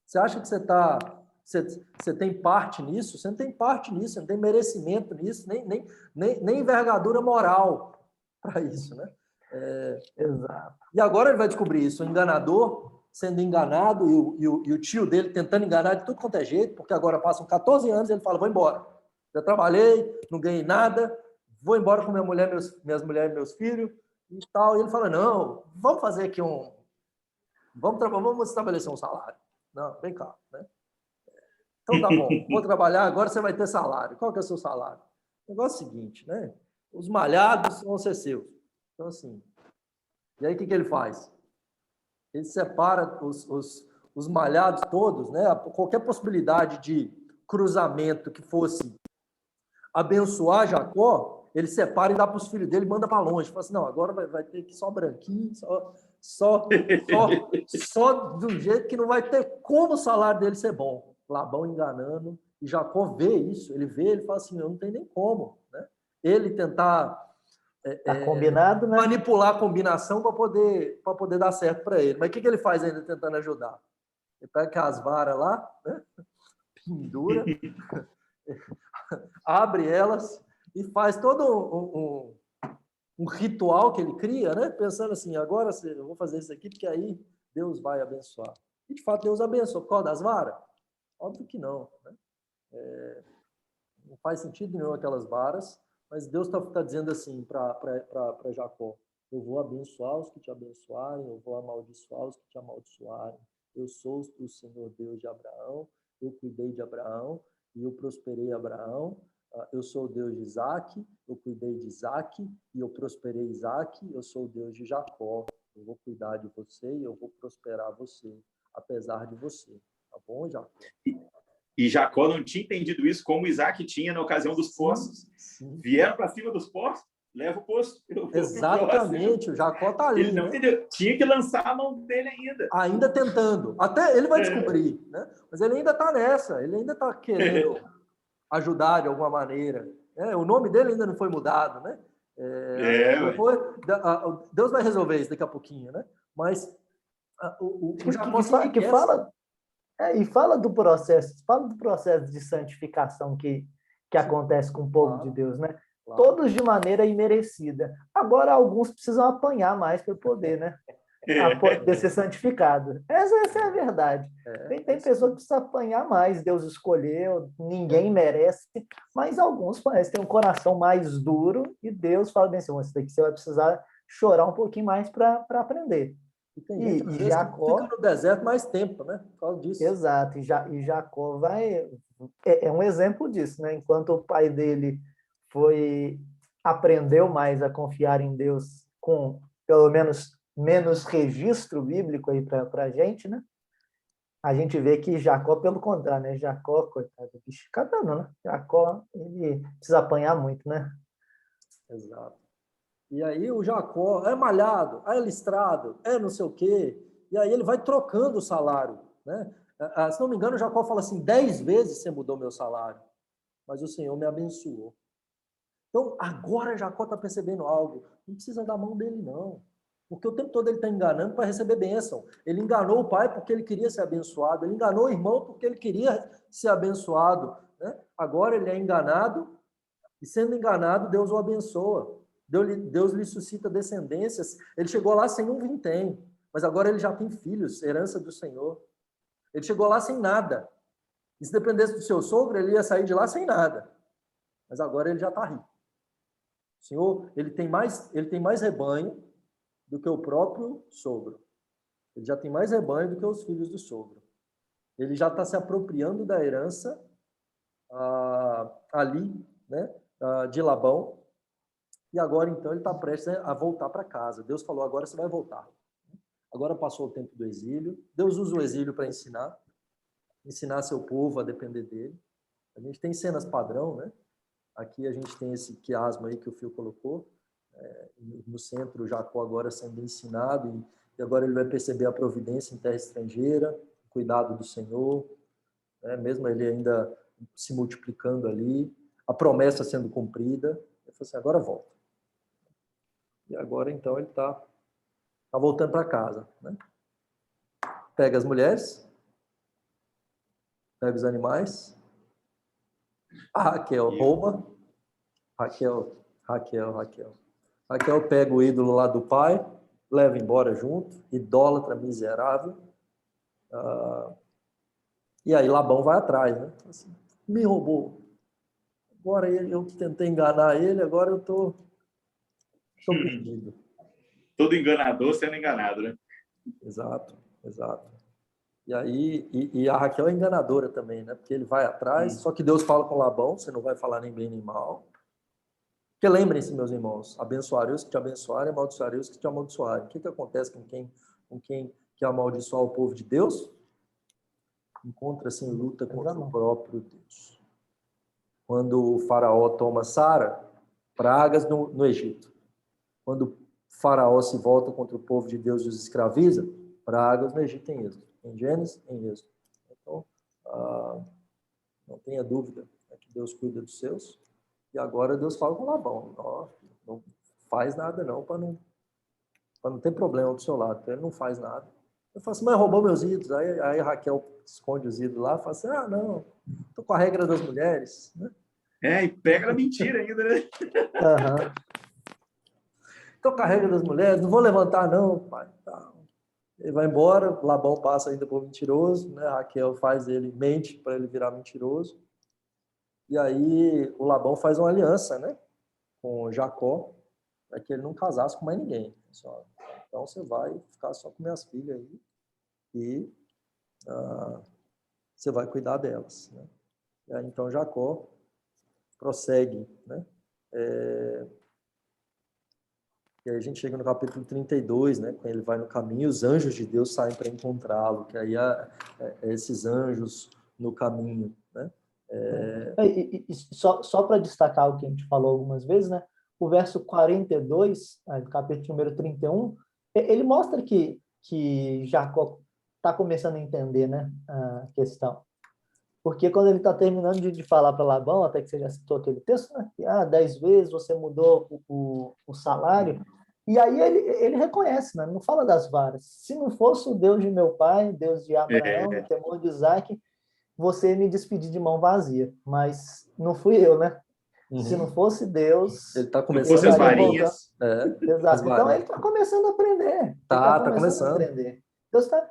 Você acha que você tem parte nisso? Você não tem parte nisso, você não tem merecimento nisso, nem envergadura moral para isso, né? Exato. E agora ele vai descobrir isso, o enganador sendo enganado e o tio dele tentando enganar de tudo quanto é jeito, porque agora passam 14 anos e ele fala: vou embora. Já trabalhei, não ganhei nada, vou embora com minha mulher, minhas mulheres e meus filhos e tal. E ele fala: não, vamos fazer aqui vamos estabelecer um salário. Não, vem cá, né? Então tá bom, vou trabalhar, agora você vai ter salário. Qual que é o seu salário? O negócio é o seguinte, né? Os malhados vão ser seus. Então, assim, e aí o que ele faz? Ele separa os malhados todos, né? Qualquer possibilidade de cruzamento que fosse abençoar Jacó, ele separa e dá para os filhos dele e manda para longe. Fala assim: não, agora vai ter que só branquinho, só do jeito que não vai ter como o salário dele ser bom. Labão enganando, e Jacó vê isso, ele fala assim: eu não tenho nem como, né? Ele tentar combinado, né? manipular a combinação para poder dar certo para ele. Mas o que ele faz ainda tentando ajudar? Ele pega as varas lá, né? Pendura, abre elas e faz todo um ritual que ele cria, né? Pensando assim: agora eu vou fazer isso aqui porque aí Deus vai abençoar. E de fato Deus abençoa por causa das varas? Óbvio que não, né? Não faz sentido nenhum aquelas varas, mas Deus está dizendo assim para Jacó: eu vou abençoar os que te abençoarem, eu vou amaldiçoar os que te amaldiçoarem. Eu sou o Senhor Deus de Abraão, eu cuidei de Abraão e eu prosperei Abraão. Eu sou o Deus de Isaac, eu cuidei de Isaac e eu prosperei Isaac. Eu sou o Deus de Jacó, eu vou cuidar de você e eu vou prosperar você, apesar de você. Tá bom, Jacó? E Jacó não tinha entendido isso como Isaac tinha na ocasião dos poços. Sim. Vieram para cima dos poços, leva o poço. Exatamente, o Jacó está ali. Ele não entendeu. Tinha que lançar a mão dele ainda. Ainda tentando. Até ele vai descobrir, né? Mas ele ainda está nessa, ele ainda está querendo ajudar de alguma maneira. O nome dele ainda não foi mudado, né? Depois, Deus vai resolver isso daqui a pouquinho, né? Mas o Jacó se enriquece. E fala do processo de santificação que acontece com o povo de Deus, né? Claro. Todos de maneira imerecida. Agora, alguns precisam apanhar mais para poder, né? Poder ser santificado. Essa é a verdade. Tem pessoas que precisam apanhar mais. Deus escolheu, ninguém merece, mas alguns parecem ter um coração mais duro e Deus fala bem assim, isso daqui você vai precisar chorar um pouquinho mais para aprender. E tem gente, às vezes, Jacó fica no deserto mais tempo, né? Por causa disso. Exato. E Jacó é um exemplo disso, né? Enquanto o pai dele aprendeu mais a confiar em Deus com, pelo menos registro bíblico aí para a gente, né? A gente vê que Jacó, pelo contrário, né? Jacó, coitado, bicho, catando, né? Jacó, ele precisa apanhar muito, né? Exato. E aí o Jacó é malhado, é listrado, é não sei o quê. E aí ele vai trocando o salário, né? Se não me engano, o Jacó fala assim, 10 vezes você mudou meu salário, mas o Senhor me abençoou. Então, agora Jacó está percebendo algo. Não precisa dar mão dele, não. Porque o tempo todo ele está enganando para receber bênção. Ele enganou o pai porque ele queria ser abençoado. Ele enganou o irmão porque ele queria ser abençoado, né? Agora ele é enganado e, sendo enganado, Deus o abençoa. Deus lhe suscita descendências. Ele chegou lá sem um vintém, mas agora ele já tem filhos, herança do Senhor. Ele chegou lá sem nada. E se dependesse do seu sogro, ele ia sair de lá sem nada. Mas agora ele já está rico. O Senhor, ele tem mais rebanho do que o próprio sogro. Ele já tem mais rebanho do que os filhos do sogro. Ele já está se apropriando da herança ali, né, de Labão. E agora, então, ele está prestes a voltar para casa. Deus falou, agora você vai voltar. Agora passou o tempo do exílio. Deus usa o exílio para ensinar seu povo a depender dele. A gente tem cenas padrão, né? Aqui a gente tem esse quiasma aí que o Fio colocou. No centro, o Jacó agora sendo ensinado e agora ele vai perceber a providência em terra estrangeira, o cuidado do Senhor, né? Mesmo ele ainda se multiplicando ali, a promessa sendo cumprida. Ele falou assim, agora volta. E agora, então, ele está voltando para casa, né? Pega as mulheres, pega os animais, a Raquel rouba, Raquel pega o ídolo lá do pai, leva embora junto, idólatra, miserável. E aí Labão vai atrás, né? Assim, me roubou. Agora eu tentei enganar ele, agora eu tô perdido. Todo enganador sendo enganado, né? Exato. E aí, e a Raquel é enganadora também, né? Porque ele vai atrás, só que Deus fala com Labão, você não vai falar nem bem nem mal. Porque lembrem-se, meus irmãos, abençoarei os que te abençoarem, amaldiçoarei os que te amaldiçoarem. O que acontece com quem quer amaldiçoar o povo de Deus? Encontra-se em luta contra o próprio Deus. Quando o faraó toma Sara, pragas no Egito. Quando o faraó se volta contra o povo de Deus e os escraviza, pragas no Egito em Êxodo. Em Gênesis, em Êxodo. Então, não tenha dúvida, que Deus cuida dos seus. E agora Deus fala com Labão, não faz nada não, para não ter problema do seu lado. Então ele não faz nada. Eu falo assim, mas roubou meus ídolos. Aí Raquel esconde os ídolos lá e fala assim, não, estou com a regra das mulheres. Né? E pega a mentira ainda, né? Uhum. Estou com a regra das mulheres, não vou levantar não, pai. Tá. Ele vai embora, Labão passa ainda por mentiroso, né? Raquel mente para ele virar mentiroso. E aí o Labão faz uma aliança, né, com Jacó, para que ele não casasse com mais ninguém. Então você vai ficar só com minhas filhas aí e você vai cuidar delas. Né? E aí, então Jacó prossegue, né? E aí a gente chega no capítulo 32, né? Quando ele vai no caminho, os anjos de Deus saem para encontrá-lo, que aí esses anjos no caminho, né? Só para destacar o que a gente falou algumas vezes, né? O verso 42, do capítulo número 31, ele mostra que Jacó está começando a entender, né, a questão. Porque quando ele está terminando de falar para Labão, até que você já citou aquele texto, né? Que, 10 vezes você mudou o salário. E aí ele reconhece, né? Não fala das varas. Se não fosse o Deus de meu pai, Deus de Abraão, o temor de Isaac, você me despedir de mão vazia. Mas não fui eu, né? Se não fosse Deus... Ele está Não começando fosse as a varinhas. Exato. Então ele está começando a aprender. Tá começando. Deus está...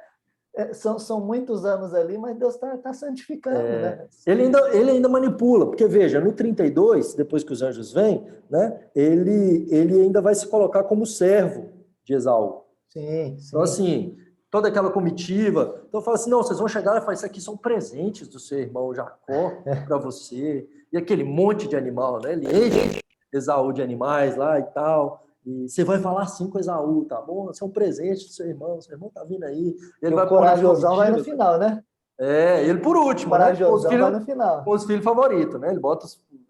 São muitos anos ali, mas Deus está santificando, né? Ele ainda manipula, porque veja, no 32, depois que os anjos vêm, né, ele ainda vai se colocar como servo de Esaú. Sim. Então, assim, toda aquela comitiva. Então, fala assim: não, vocês vão chegar e falar, isso aqui são presentes do seu irmão Jacó para você. E aquele monte de animal, né? Ele enche Esaú de animais lá e tal. E você vai falar assim com Esaú, tá bom? Isso é um presente do seu irmão tá vindo aí. Ele vai o corajosão vai no final, né? Ele por último, o corajosão né? Vai no final. Com os filhos favoritos, né? Ele bota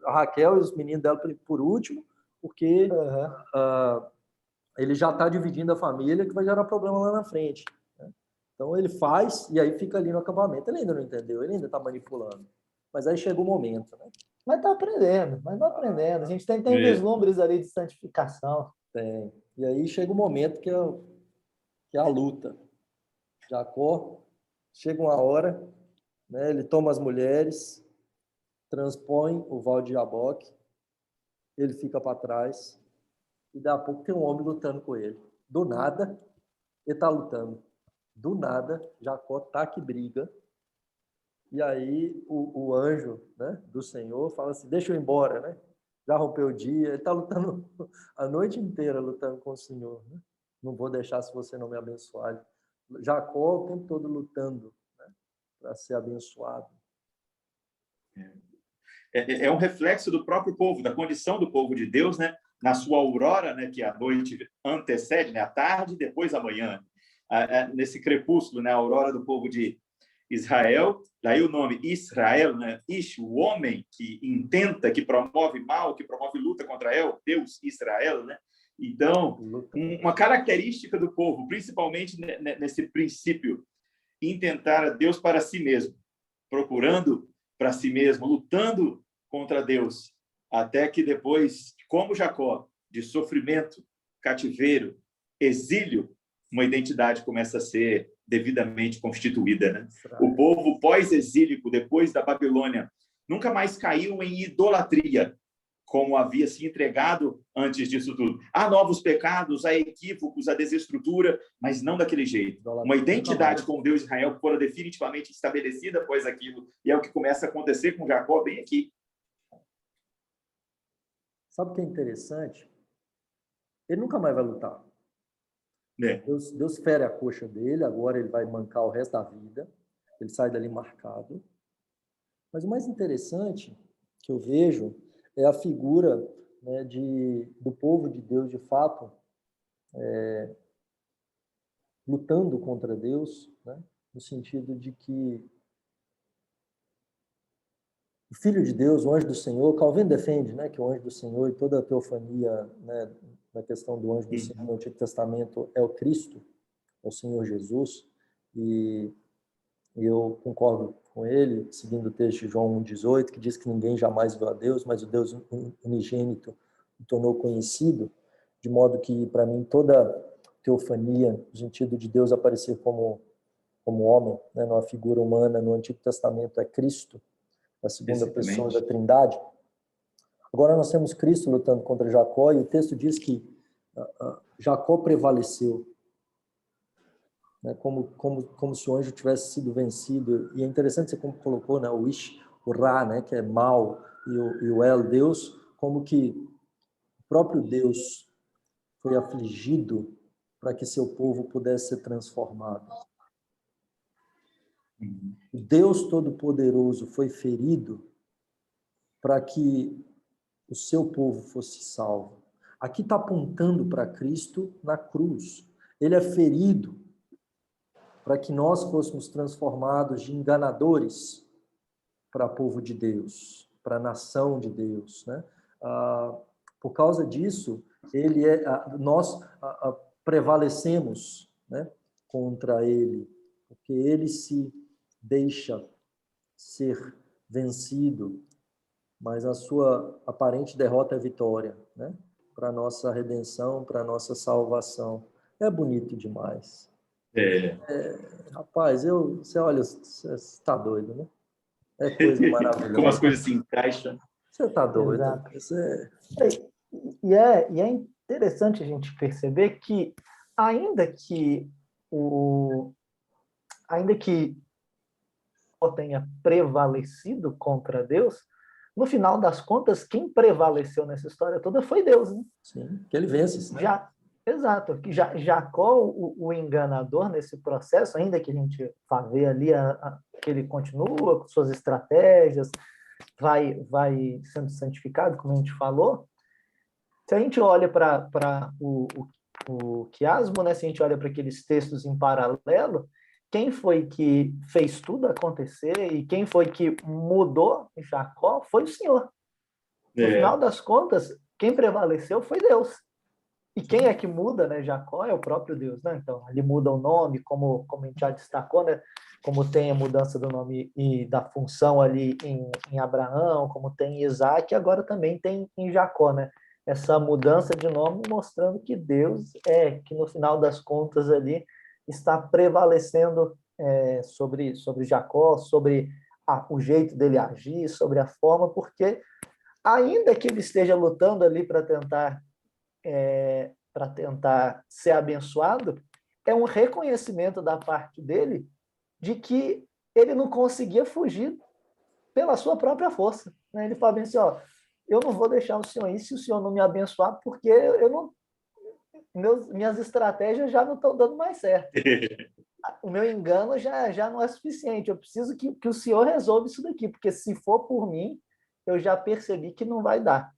a Raquel e os meninos dela por último, porque ele já está dividindo a família, que vai gerar problema lá na frente. Né? Então ele faz e aí fica ali no acampamento. Ele ainda não entendeu, ele ainda está manipulando. Mas aí chega o momento, né? Mas está aprendendo. A gente tem vislumbres ali de santificação. Tem. E aí chega o momento que é a luta. Jacó, chega uma hora, né, ele toma as mulheres, transpõe o Val de Jaboque, ele fica para trás, e daqui a pouco tem um homem lutando com ele. Do nada, ele está lutando. Do nada, Jacó tá que briga. E aí o anjo, né, do Senhor fala assim, deixa eu ir embora, né? Já rompeu o dia, ele está lutando a noite inteira, lutando com o Senhor. Né? Não vou deixar se você não me abençoar. Jacó o tempo todo lutando, né, para ser abençoado. É um reflexo do próprio povo, da condição do povo de Deus, né? Na sua aurora, né? Que a noite antecede, né? A tarde, depois a manhã. Nesse crepúsculo, né? A aurora do povo de Israel, daí o nome Israel, né? Ish, o homem que intenta, que promove mal, que promove luta contra Deus, Israel, né? Então, uma característica do povo, principalmente nesse princípio, intentar a Deus para si mesmo, procurando para si mesmo, lutando contra Deus, até que depois, como Jacó, de sofrimento, cativeiro, exílio, uma identidade começa a ser devidamente constituída. Né? O povo pós-exílico, depois da Babilônia, nunca mais caiu em idolatria, como havia se entregado antes disso tudo. Há novos pecados, há equívocos, há desestrutura, mas não daquele jeito. Uma identidade com o Deus de Israel fora definitivamente estabelecida após aquilo, e é o que começa a acontecer com Jacó bem aqui. Sabe o que é interessante? Ele nunca mais vai lutar. Deus fere a coxa dele, agora ele vai mancar o resto da vida. Ele sai dali marcado. Mas o mais interessante que eu vejo é a figura, né, do povo de Deus, de fato, lutando contra Deus, né, no sentido de que o Filho de Deus, o anjo do Senhor, Calvin defende, né, que o anjo do Senhor e toda a teofania, né, na questão do anjo do Senhor no Antigo Testamento é o Cristo, é o Senhor Jesus, e eu concordo com ele, seguindo o texto de João 1,18, que diz que ninguém jamais viu a Deus, mas o Deus unigênito o tornou conhecido, de modo que, para mim, toda teofania, no sentido de Deus aparecer como homem, né, numa figura humana, no Antigo Testamento é Cristo, a segunda pessoa da Trindade. Agora nós temos Cristo lutando contra Jacó, e o texto diz que Jacó prevaleceu, né, como se o anjo tivesse sido vencido. E é interessante você como colocou, né, o Ish, o Ra, né, que é mal, e o El, Deus, como que o próprio Deus foi afligido para que seu povo pudesse ser transformado. O Deus Todo-Poderoso foi ferido para que o seu povo fosse salvo. Aqui está apontando para Cristo na cruz. Ele é ferido para que nós fôssemos transformados de enganadores para o povo de Deus, para a nação de Deus, né? Por causa disso, nós prevalecemos, né, contra ele, porque ele se deixa ser vencido, mas a sua aparente derrota é vitória, né? Para a nossa redenção, para a nossa salvação. É bonito demais. Rapaz, você olha, você está doido, né? É coisa maravilhosa. Como as coisas se encaixam. Você está doido. Exato. Você... E é interessante a gente perceber que, ainda que tenha prevalecido contra Deus, no final das contas, quem prevaleceu nessa história toda foi Deus, né? Sim, que ele vence. Né? Exato. Jacó, o enganador nesse processo, ainda que a gente vá ver ali que ele continua com suas estratégias, vai sendo santificado, como a gente falou. Se a gente olha para o quiasmo, né? Se a gente olha para aqueles textos em paralelo, quem foi que fez tudo acontecer e quem foi que mudou Jacó foi o Senhor. No final das contas, quem prevaleceu foi Deus. E quem é que muda, né? Jacó é o próprio Deus, né? Então, ele muda o nome, como a gente já destacou, né? Como tem a mudança do nome e da função ali em Abraão, como tem em Isaac, agora também tem em Jacó, né? Essa mudança de nome mostrando que Deus que no final das contas ali está prevalecendo sobre Jacó, sobre o jeito dele agir, sobre a forma, porque ainda que ele esteja lutando ali para tentar ser abençoado, é um reconhecimento da parte dele de que ele não conseguia fugir pela sua própria força. Né? Ele fala bem assim, eu não vou deixar o senhor ir se o senhor não me abençoar, porque minhas estratégias já não estão dando mais certo. O meu engano já não é suficiente. Eu preciso que o senhor resolva isso daqui, porque se for por mim, eu já percebi que não vai dar.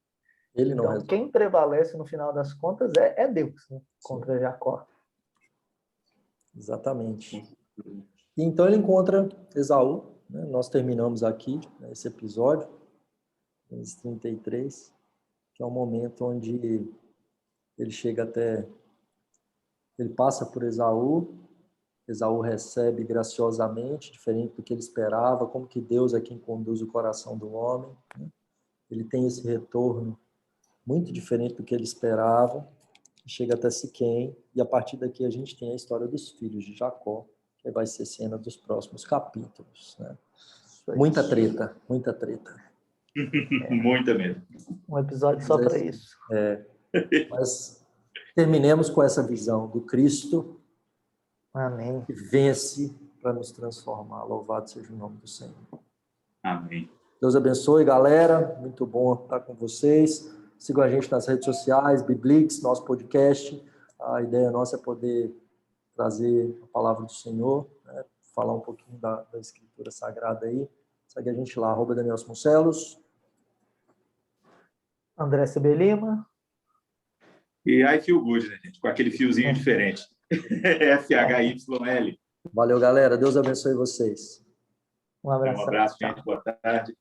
Ele não então, resolve. Quem prevalece no final das contas é Deus, né? Contra Jacó. Exatamente. Então ele encontra Esaú, né? Nós terminamos aqui esse episódio, Gênesis 33, que é o momento onde ele chega ele passa por Esaú recebe graciosamente, diferente do que ele esperava, como que Deus é quem conduz o coração do homem, né? Ele tem esse retorno muito diferente do que ele esperava, chega até Siquém, e a partir daqui a gente tem a história dos filhos de Jacó, que vai ser cena dos próximos capítulos. Né? Muita treta, muita treta. Muita mesmo. Um episódio só para isso. Mas terminemos com essa visão do Cristo. Amém. Que vence para nos transformar. Louvado seja o nome do Senhor. Amém. Deus abençoe, galera. Muito bom estar com vocês. Sigam a gente nas redes sociais, Biblix, nosso podcast. A ideia nossa é poder trazer a palavra do Senhor, né? Falar um pouquinho da Escritura Sagrada aí. Segue a gente lá, @Daniel Vasconcelos. André Sebelima. E I Feel Good, né, gente? Com aquele fiozinho diferente. FHYL. Valeu, galera. Deus abençoe vocês. Um abraço. Um abraço, gente. Boa tarde.